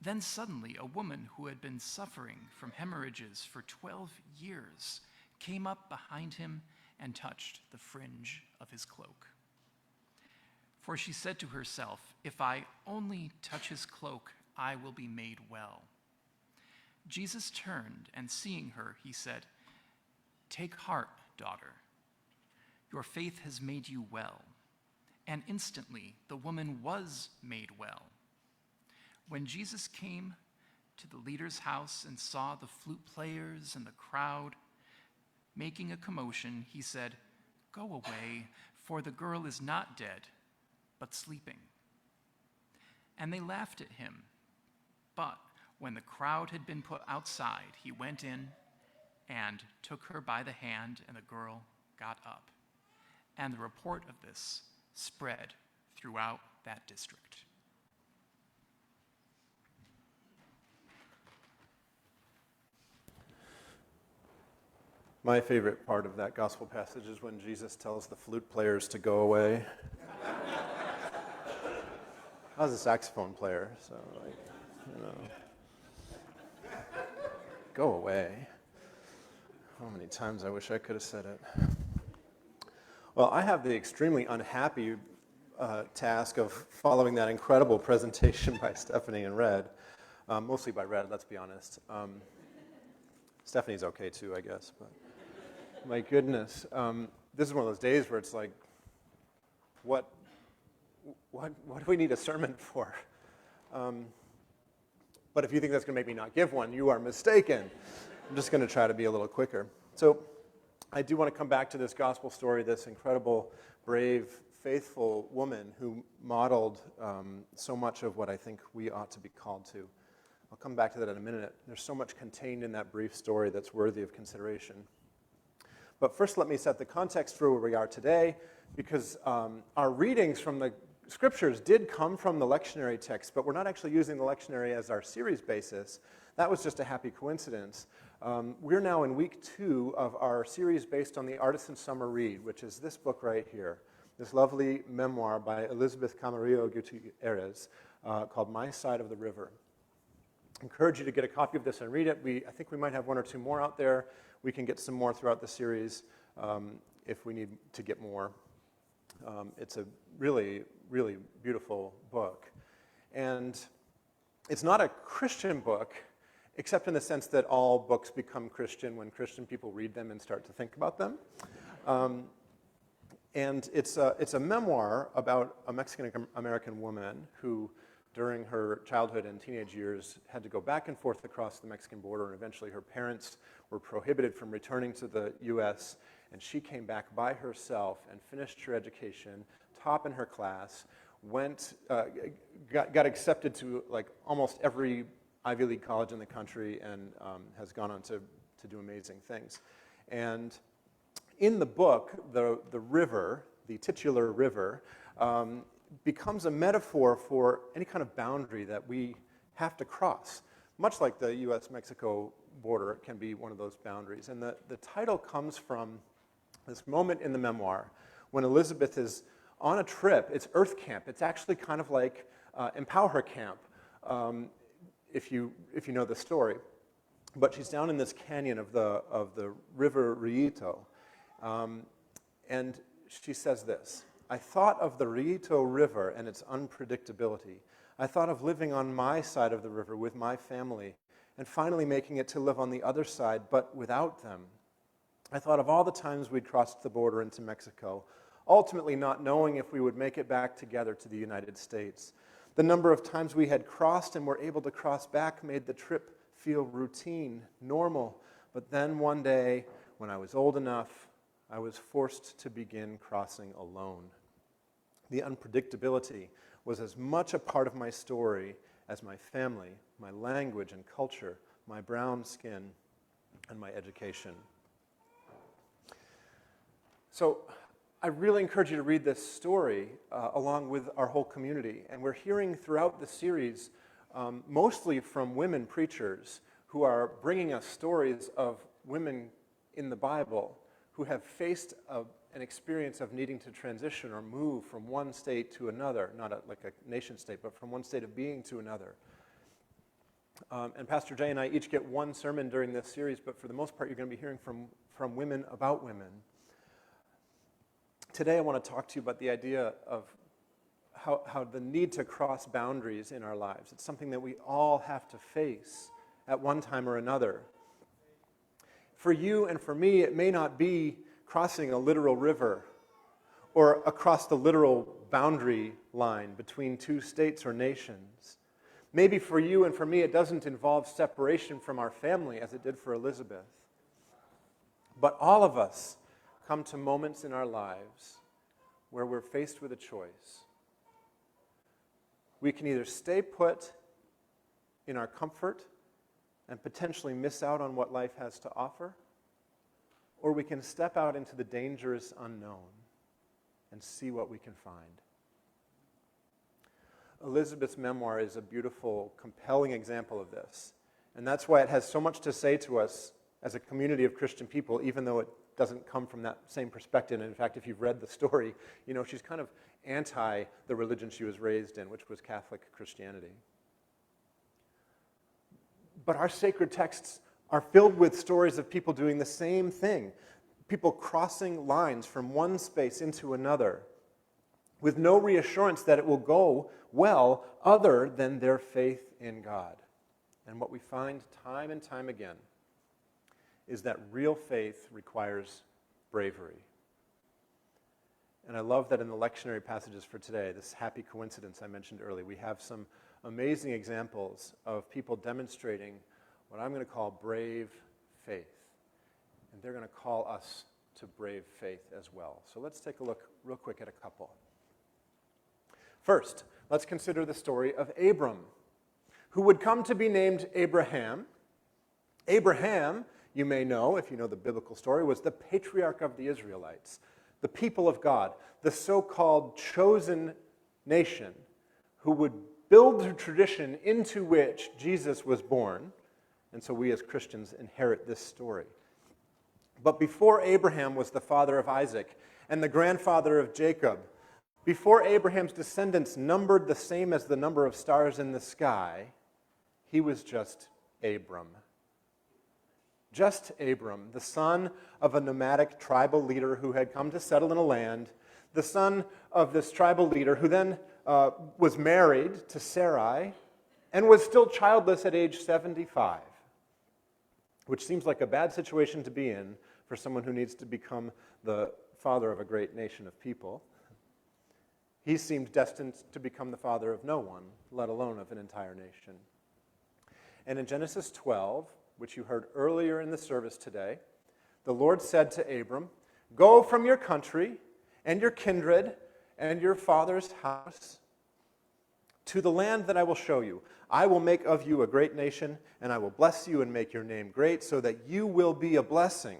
Then suddenly a woman who had been suffering from hemorrhages for 12 years came up behind him and touched the fringe of his cloak. For she said to herself, "If I only touch his cloak, I will be made well." Jesus turned, and seeing her, he said, "Take heart, daughter. Your faith has made you well." And instantly the woman was made well. When Jesus came to the leader's house and saw the flute players and the crowd making a commotion, he said, "Go away, for the girl is not dead, but sleeping." And they laughed at him. But when the crowd had been put outside, he went in and took her by the hand, and the girl got up. And the report of this spread throughout that district. My favorite part of that gospel passage is when Jesus tells the flute players to go away. I was a saxophone player, so go away. How many times I wish I could have said it. Well, I have the extremely unhappy task of following that incredible presentation by Stephanie and Red, mostly by Red, let's be honest. Stephanie's okay too, I guess, but my goodness. This is one of those days where it's like, what do we need a sermon for? But if you think that's going to make me not give one, you are mistaken. I'm just going to try to be a little quicker. So I do want to come back to this gospel story, this incredible, brave, faithful woman who modeled so much of what I think we ought to be called to. I'll come back to that in a minute. There's so much contained in that brief story that's worthy of consideration. But first, let me set the context for where we are today, because our readings from the scriptures did come from the lectionary text, but we're not actually using the lectionary as our series basis. That was just a happy coincidence. We're now in week 2 of our series based on the Artisan Summer Read, which is this book right here, this lovely memoir by Elizabeth Camarillo Gutierrez called My Side of the River. I encourage you to get a copy of this and read it. I think we might have 1 or 2 more out there. We can get some more throughout the series if we need to get more. It's a really, really beautiful book. And it's not a Christian book, except in the sense that all books become Christian when Christian people read them and start to think about them. And it's a memoir about a Mexican-American woman who, during her childhood and teenage years, had to go back and forth across the Mexican border, and eventually her parents were prohibited from returning to the U.S., and she came back by herself and finished her education, top in her class, got accepted to like almost every Ivy League college in the country, and has gone on to do amazing things. And in the book, the river, the titular river, becomes a metaphor for any kind of boundary that we have to cross. Much like the U.S.-Mexico border can be one of those boundaries. And the title comes from this moment in the memoir when Elizabeth is on a trip. It's Earth Camp. It's actually kind of like Empower Camp, if you know the story. But she's down in this canyon of the river Rito. And she says this: I thought of the Rito River and its unpredictability. I thought of living on my side of the river with my family and finally making it to live on the other side, but without them. I thought of all the times we'd crossed the border into Mexico, ultimately not knowing if we would make it back together to the United States. The number of times we had crossed and were able to cross back made the trip feel routine, normal. But then one day, when I was old enough, I was forced to begin crossing alone. The unpredictability was as much a part of my story as my family, my language and culture, my brown skin, and my education. So I really encourage you to read this story along with our whole community. And we're hearing throughout the series, mostly from women preachers who are bringing us stories of women in the Bible who have faced an experience of needing to transition or move from one state to another, not like a nation state, but from one state of being to another. And Pastor Jay and I each get one sermon during this series, but for the most part, you're going to be hearing from women about women. Today, I want to talk to you about the idea of how the need to cross boundaries in our lives. It's something that we all have to face at one time or another. For you and for me, it may not be crossing a literal river or across the literal boundary line between two states or nations. Maybe for you and for me, it doesn't involve separation from our family as it did for Elizabeth. But all of us come to moments in our lives where we're faced with a choice. We can either stay put in our comfort and potentially miss out on what life has to offer, or we can step out into the dangerous unknown and see what we can find. Elizabeth's memoir is a beautiful, compelling example of this. And that's why it has so much to say to us as a community of Christian people, even though it doesn't come from that same perspective. And in fact, if you've read the story, you know she's kind of anti the religion she was raised in, which was Catholic Christianity. But our sacred texts are filled with stories of people doing the same thing, people crossing lines from one space into another with no reassurance that it will go well other than their faith in God. And what we find time and time again is that real faith requires bravery. And I love that in the lectionary passages for today, this happy coincidence I mentioned earlier, we have some amazing examples of people demonstrating what I'm going to call brave faith. And they're going to call us to brave faith as well. So let's take a look real quick at a couple. First, let's consider the story of Abram, who would come to be named Abraham. Abraham, you may know, if you know the biblical story, was the patriarch of the Israelites, the people of God, the so-called chosen nation who would build the tradition into which Jesus was born. And so we as Christians inherit this story. But before Abraham was the father of Isaac and the grandfather of Jacob, before Abraham's descendants numbered the same as the number of stars in the sky, he was just Abram. Just Abram, the son of a nomadic tribal leader who had come to settle in a land, the son of this tribal leader who then was married to Sarai and was still childless at age 75, which seems like a bad situation to be in for someone who needs to become the father of a great nation of people. He seemed destined to become the father of no one, let alone of an entire nation. And in Genesis 12, which you heard earlier in the service today, the Lord said to Abram, "Go from your country and your kindred and your father's house to the land that I will show you. I will make of you a great nation, and I will bless you and make your name great so that you will be a blessing.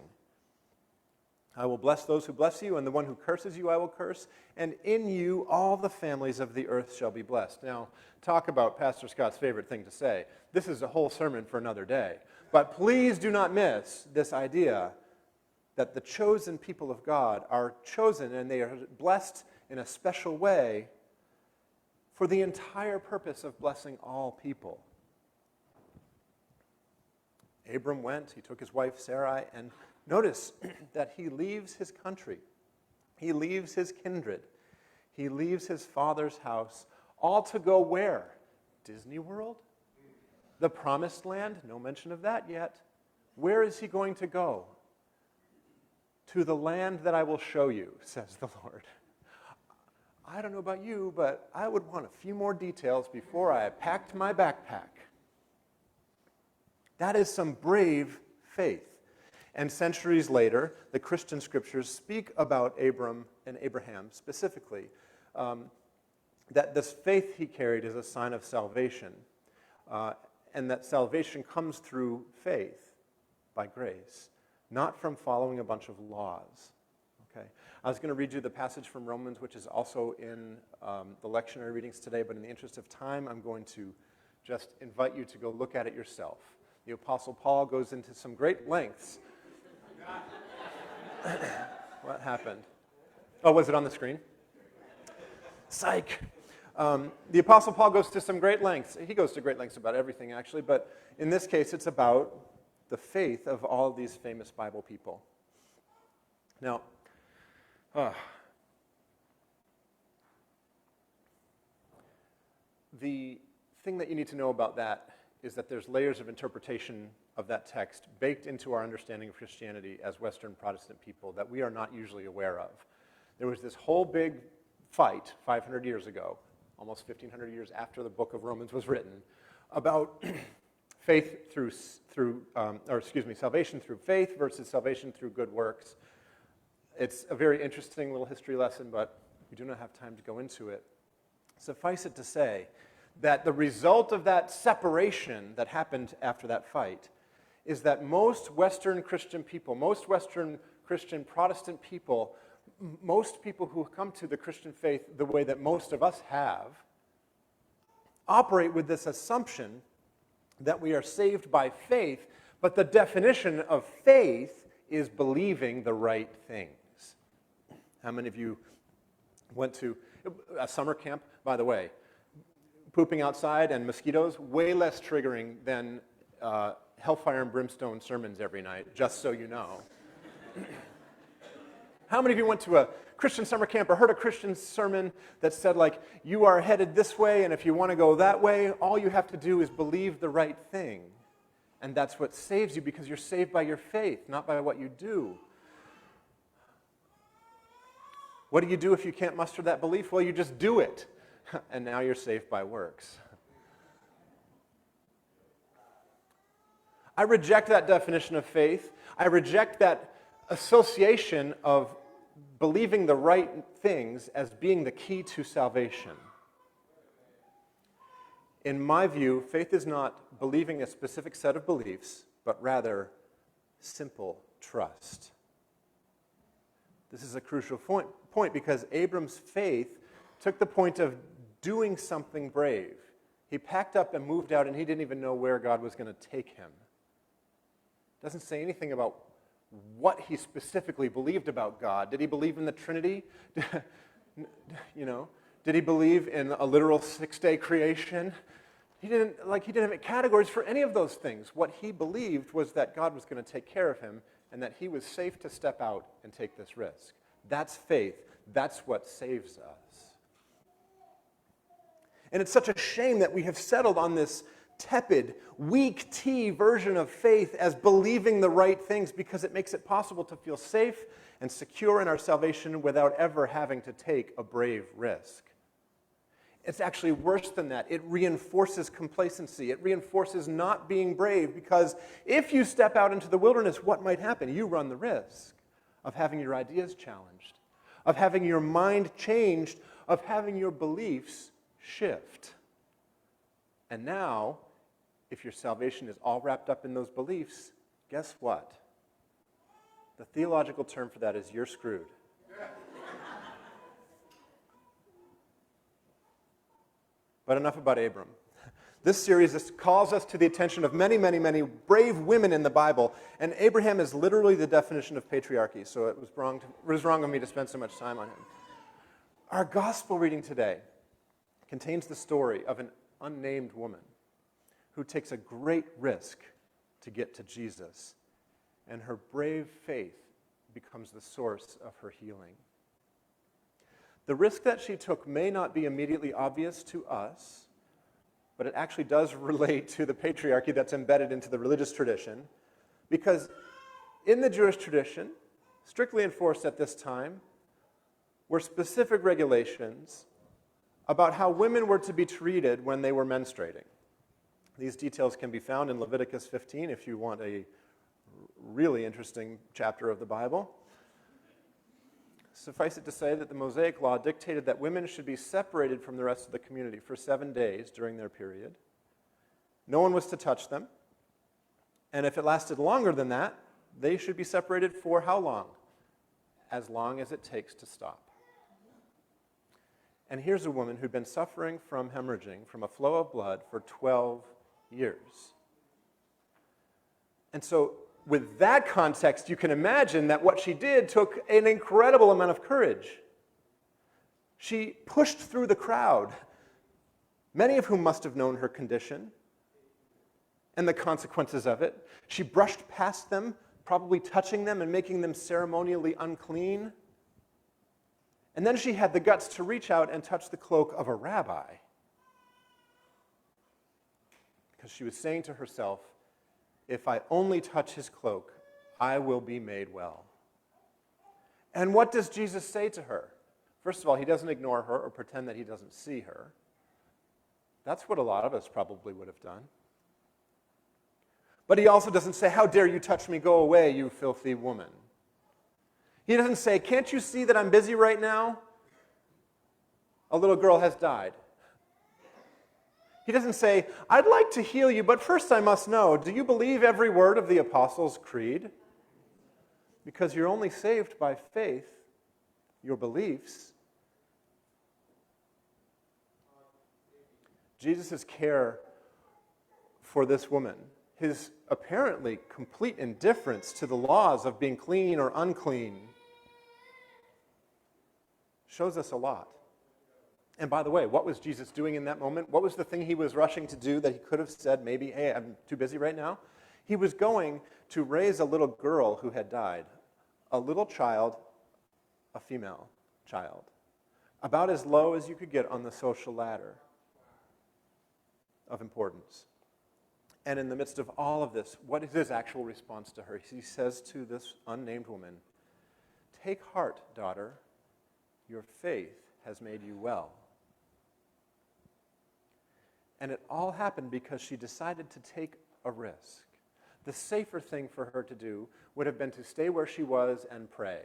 I will bless those who bless you, and the one who curses you I will curse, and in you all the families of the earth shall be blessed. Now, talk about Pastor Scott's favorite thing to say. This is a whole sermon for another day. But please do not miss this idea that the chosen people of God are chosen and they are blessed in a special way for the entire purpose of blessing all people. Abram went, he took his wife Sarai, and notice that he leaves his country. He leaves his kindred. He leaves his father's house, all to go where? Disney World? The Promised Land? No mention of that yet. Where is he going to go? To the land that I will show you, says the Lord. I don't know about you, but I would want a few more details before I packed my backpack. That is some brave faith. And centuries later, the Christian scriptures speak about Abram and Abraham specifically, that this faith he carried is a sign of salvation, and that salvation comes through faith by grace, not from following a bunch of laws. Okay? I was going to read you the passage from Romans, which is also in the lectionary readings today, but in the interest of time, I'm going to just invite you to go look at it yourself. The Apostle Paul goes into some great lengths. What happened? Oh, was it on the screen? Psych. The Apostle Paul goes to some great lengths. He goes to great lengths about everything, actually, but in this case, it's about the faith of all of these famous Bible people. Now, the thing that you need to know about that is that there's layers of interpretation of that text baked into our understanding of Christianity as Western Protestant people that we are not usually aware of. There was this whole big fight 500 years ago, almost 1,500 years after the book of Romans was written, about salvation through faith versus salvation through good works. It's a very interesting little history lesson, but we do not have time to go into it. Suffice it to say that the result of that separation that happened after that fight is that most Western Christian people, most Western Christian Protestant people, most people who come to the Christian faith the way that most of us have, operate with this assumption that we are saved by faith, but the definition of faith is believing the right things. How many of you went to a summer camp? By the way, pooping outside and mosquitoes, way less triggering than hellfire and brimstone sermons every night, just so you know. How many of you went to a Christian summer camp or heard a Christian sermon that said, like, you are headed this way, and if you want to go that way, all you have to do is believe the right thing. And that's what saves you, because you're saved by your faith, not by what you do. What do you do if you can't muster that belief? Well, you just do it. And now you're saved by works. I reject that definition of faith. I reject that association of believing the right things as being the key to salvation. In my view, faith is not believing a specific set of beliefs, but rather simple trust. This is a crucial point because Abram's faith took the point of doing something brave. He packed up and moved out, and he didn't even know where God was going to take him. Doesn't say anything about what he specifically believed about God. Did he believe in the Trinity? Did he believe in a literal six-day creation? He didn't have categories for any of those things. What he believed was that God was going to take care of him and that he was safe to step out and take this risk. That's faith. That's what saves us. And it's such a shame that we have settled on this tepid, weak tea version of faith as believing the right things because it makes it possible to feel safe and secure in our salvation without ever having to take a brave risk. It's actually worse than that. It reinforces complacency. It reinforces not being brave because if you step out into the wilderness, what might happen? You run the risk of having your ideas challenged, of having your mind changed, of having your beliefs shift. And now, if your salvation is all wrapped up in those beliefs, guess what? The theological term for that is you're screwed. But enough about Abram. This series calls us to the attention of many, many, many brave women in the Bible, and Abraham is literally the definition of patriarchy, so it was wrong of me to spend so much time on him. Our gospel reading today contains the story of an unnamed woman who takes a great risk to get to Jesus, and her brave faith becomes the source of her healing. The risk that she took may not be immediately obvious to us, but it actually does relate to the patriarchy that's embedded into the religious tradition, because in the Jewish tradition, strictly enforced at this time, were specific regulations about how women were to be treated when they were menstruating. These details can be found in Leviticus 15 if you want a really interesting chapter of the Bible. Suffice it to say that the Mosaic Law dictated that women should be separated from the rest of the community for 7 days during their period. No one was to touch them. And if it lasted longer than that, they should be separated for how long? As long as it takes to stop. And here's a woman who'd been suffering from hemorrhaging, from a flow of blood, for 12 years. And so, with that context, you can imagine that what she did took an incredible amount of courage. She pushed through the crowd, many of whom must have known her condition and the consequences of it. She brushed past them, probably touching them and making them ceremonially unclean. And then she had the guts to reach out and touch the cloak of a rabbi, because she was saying to herself, if I only touch his cloak, I will be made well. And what does Jesus say to her? First of all, he doesn't ignore her or pretend that he doesn't see her. That's what a lot of us probably would have done. But he also doesn't say, how dare you touch me, go away, you filthy woman. He doesn't say, can't you see that I'm busy right now? A little girl has died. He doesn't say, I'd like to heal you, but first I must know, do you believe every word of the Apostles' Creed? Because you're only saved by faith, your beliefs. Jesus' care for this woman, his apparently complete indifference to the laws of being clean or unclean, shows us a lot. And by the way, what was Jesus doing in that moment? What was the thing he was rushing to do that he could have said maybe, hey, I'm too busy right now? He was going to raise a little girl who had died, a little child, a female child, about as low as you could get on the social ladder of importance. And in the midst of all of this, what is his actual response to her? He says to this unnamed woman, take heart, daughter, your faith has made you well. And it all happened because she decided to take a risk. The safer thing for her to do would have been to stay where she was and pray.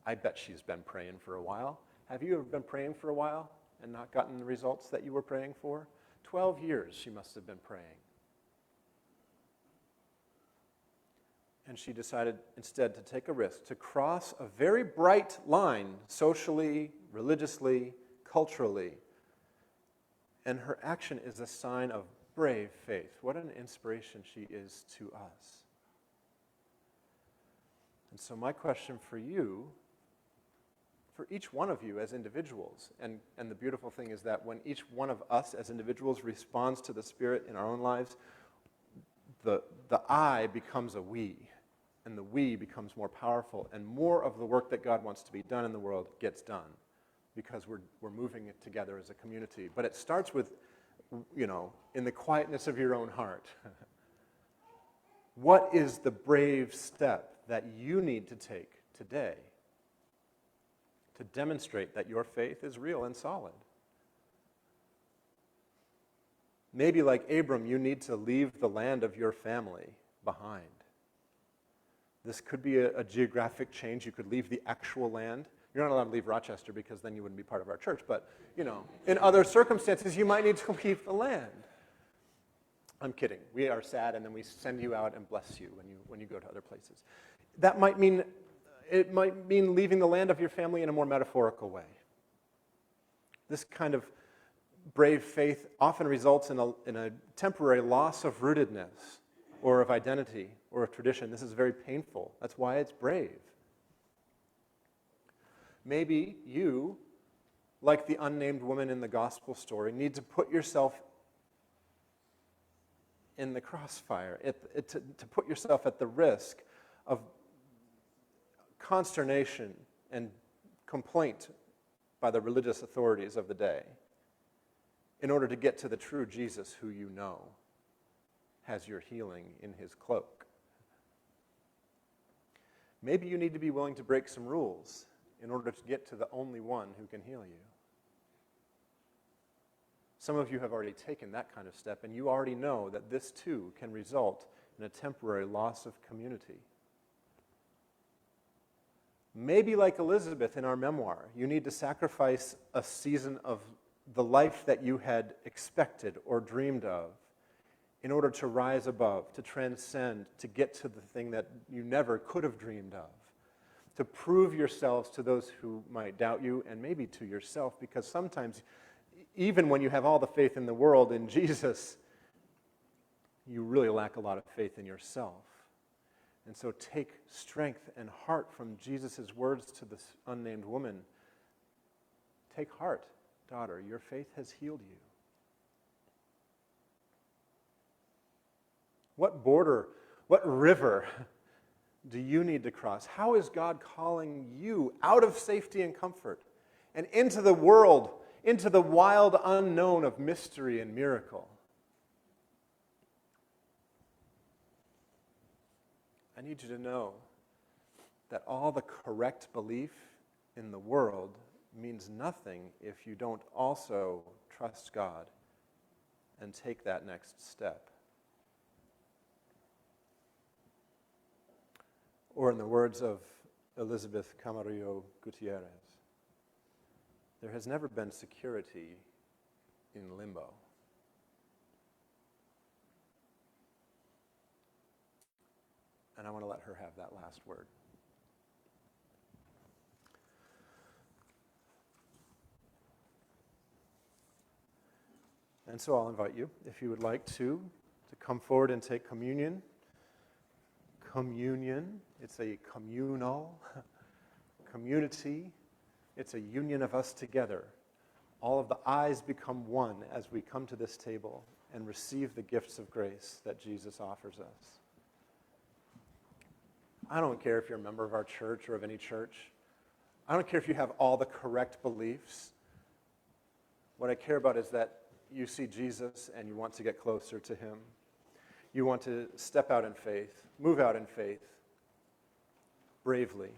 I bet she's been praying for a while. Have you ever been praying for a while and not gotten the results that you were praying for? 12 years she must have been praying. And she decided instead to take a risk, to cross a very bright line socially, religiously, culturally. And her action is a sign of brave faith. What an inspiration she is to us. And so my question for you, for each one of you as individuals, and the beautiful thing is that when each one of us as individuals responds to the Spirit in our own lives, the I becomes a we, and the we becomes more powerful, and more of the work that God wants to be done in the world gets done, because we're moving it together as a community. But it starts with, in the quietness of your own heart. What is the brave step that you need to take today to demonstrate that your faith is real and solid? Maybe like Abram, you need to leave the land of your family behind. This could be a geographic change. You could leave the actual land. You're not allowed to leave Rochester because then you wouldn't be part of our church. But, in other circumstances, you might need to leave the land. I'm kidding. We are sad, and then we send you out and bless you when you go to other places. That might mean, it might mean leaving the land of your family in a more metaphorical way. This kind of brave faith often results in a temporary loss of rootedness or of identity or of tradition. This is very painful. That's why it's brave. Maybe you, like the unnamed woman in the gospel story, need to put yourself in the crossfire, to put yourself at the risk of consternation and complaint by the religious authorities of the day in order to get to the true Jesus who you know has your healing in his cloak. Maybe you need to be willing to break some rules in order to get to the only one who can heal you. Some of you have already taken that kind of step, and you already know that this too can result in a temporary loss of community. Maybe like Elizabeth in our memoir, you need to sacrifice a season of the life that you had expected or dreamed of in order to rise above, to transcend, to get to the thing that you never could have dreamed of, to prove yourselves to those who might doubt you, and maybe to yourself, because sometimes, even when you have all the faith in the world in Jesus, you really lack a lot of faith in yourself. And so take strength and heart from Jesus' words to this unnamed woman. Take heart, daughter, your faith has healed you. What border, what river do you need to cross? How is God calling you out of safety and comfort and into the world, into the wild unknown of mystery and miracle? I need you to know that all the correct belief in the world means nothing if you don't also trust God and take that next step. Or in the words of Elizabeth Camarillo Gutierrez, there has never been security in limbo. And I want to let her have that last word. And so I'll invite you, if you would like to come forward and take communion. Communion, it's a communal community. It's a union of us together. All of the eyes become one as we come to this table and receive the gifts of grace that Jesus offers us. I don't care if you're a member of our church or of any church. I don't care if you have all the correct beliefs. What I care about is that you see Jesus and you want to get closer to him. You want to step out in faith, move out in faith, bravely.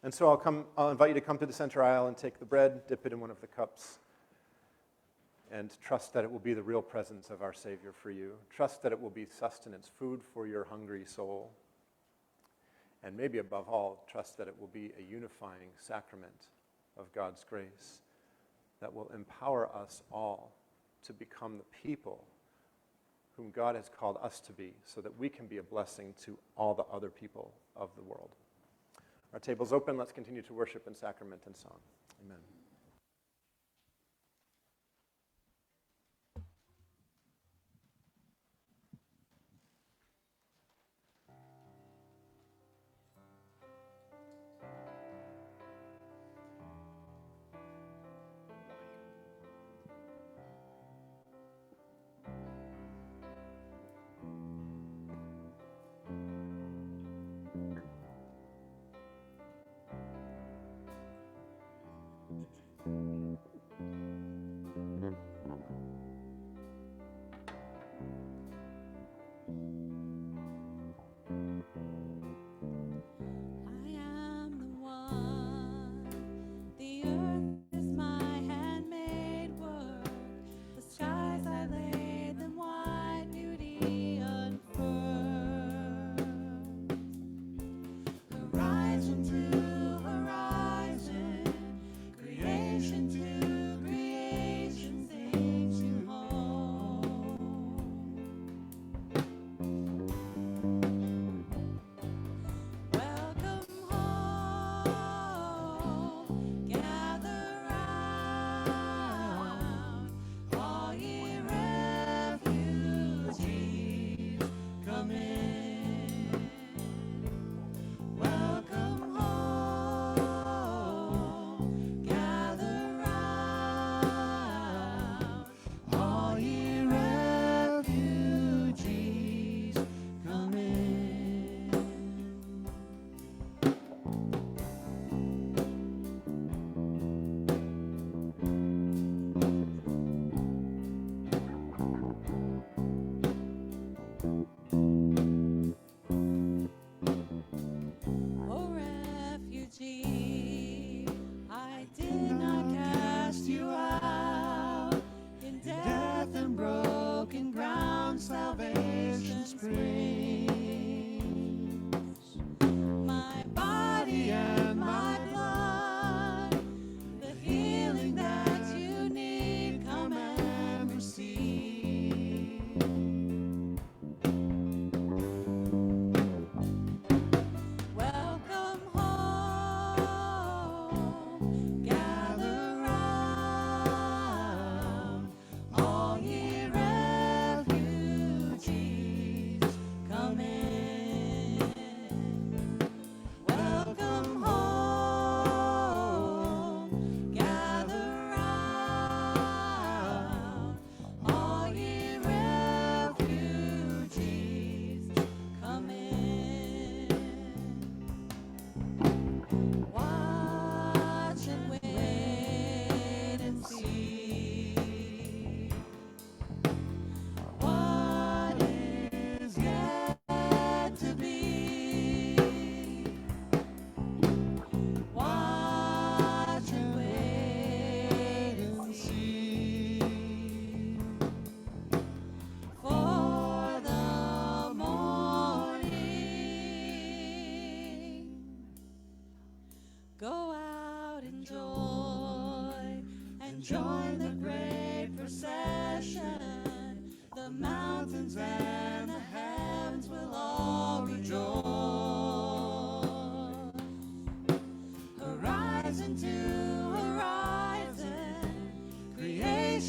And so I'll invite you to come to the center aisle and take the bread, dip it in one of the cups, and trust that it will be the real presence of our Savior for you. Trust that it will be sustenance, food for your hungry soul. And maybe above all, trust that it will be a unifying sacrament of God's grace that will empower us all to become the people whom God has called us to be, so that we can be a blessing to all the other people of the world. Our table's open. Let's continue to worship in sacrament and song. Amen. I am the one. The earth is my handmade work. The skies I laid them white beauty unfurled. Horizon to horizon, creation to creation, sings you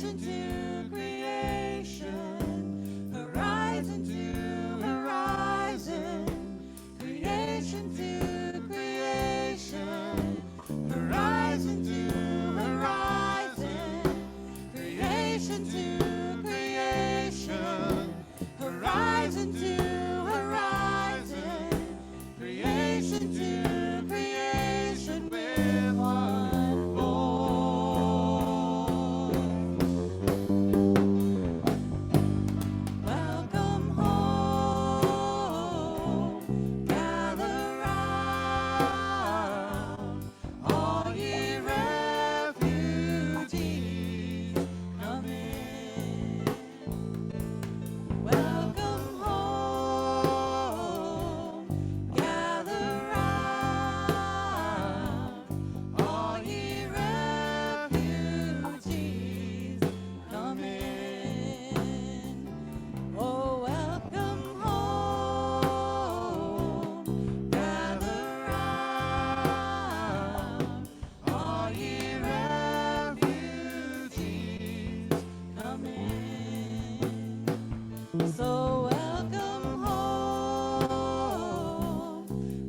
creation to creation, horizon to horizon, creation to creation, horizon to horizon, creation to creation, horizon to horizon, creation to creation with one voice. Welcome home, gather round, all ye refugees, come in. Welcome home, gather round, all ye refugees, come in. Oh, welcome home, gather round, all ye refugees, come in. So welcome home,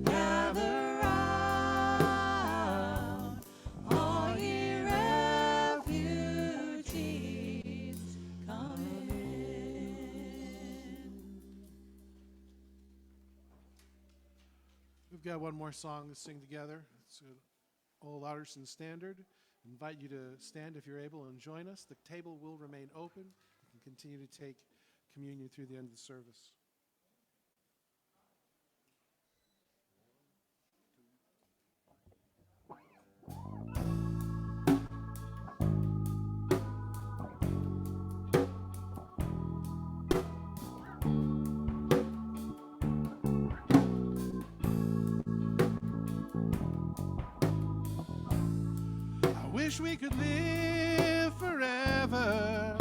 gather round, all ye refugees, come in. We've got one more song to sing together. It's an old Artisan standard. Invite you to stand if you're able and join us. The table will remain open. You can continue to take communion through the end of the service. I wish we could live forever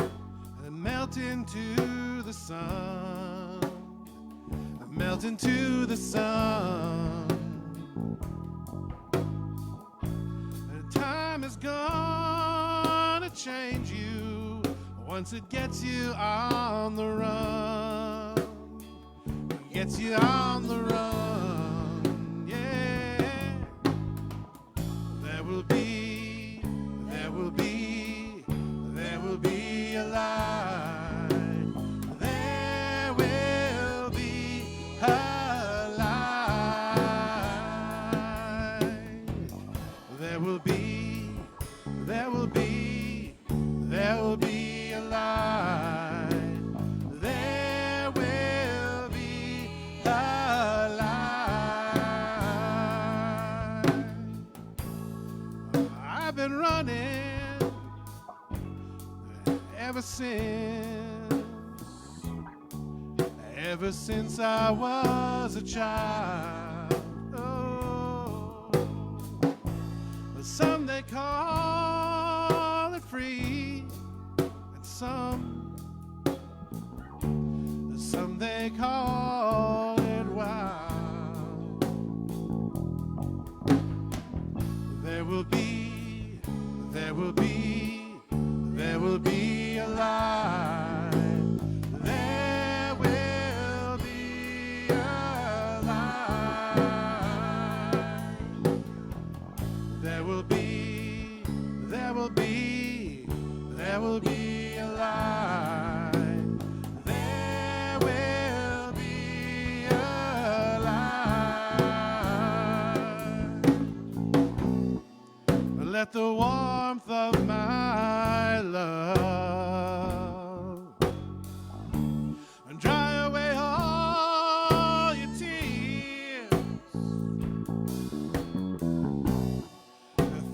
and melt into the sun, melt into the sun. And time is gonna change you once it gets you on the run, gets you on the run, yeah. There will be a light. There will be a light. There will be a light. There will be a light. I've been running ever since I was a child. Oh, but some they call it free, and some they call it wild. There will be a light. There will be a light. There will be a light. There will be a light. Let the warmth of my love dry away all your tears.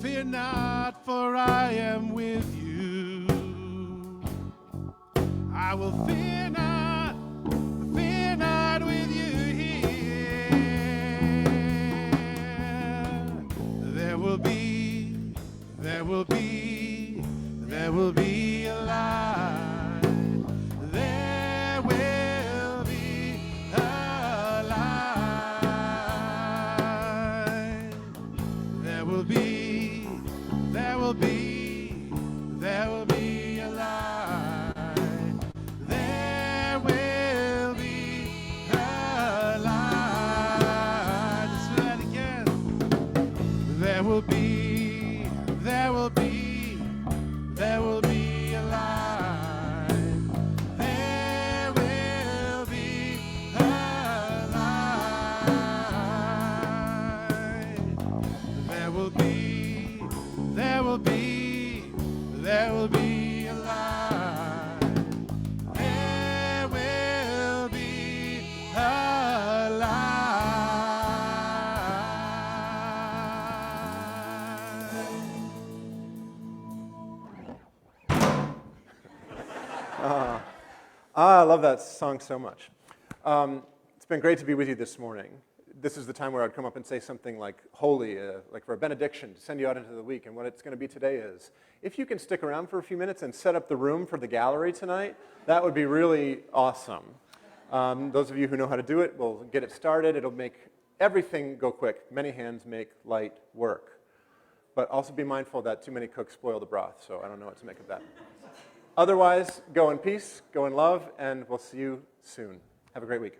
Fear not, for I am with you. I will fear not with you here. There will be a light. There will be a light. There will be a light. I love that song so much. It's been great to be with you this morning. This is the time where I'd come up and say something like holy, like for a benediction, to send you out into the week. And what it's going to be today is, if you can stick around for a few minutes and set up the room for the gallery tonight, that would be really awesome. Those of you who know how to do it, we'll get it started. It'll make everything go quick. Many hands make light work. But also be mindful that too many cooks spoil the broth, so I don't know what to make of that. Otherwise, go in peace, go in love, and we'll see you soon. Have a great week.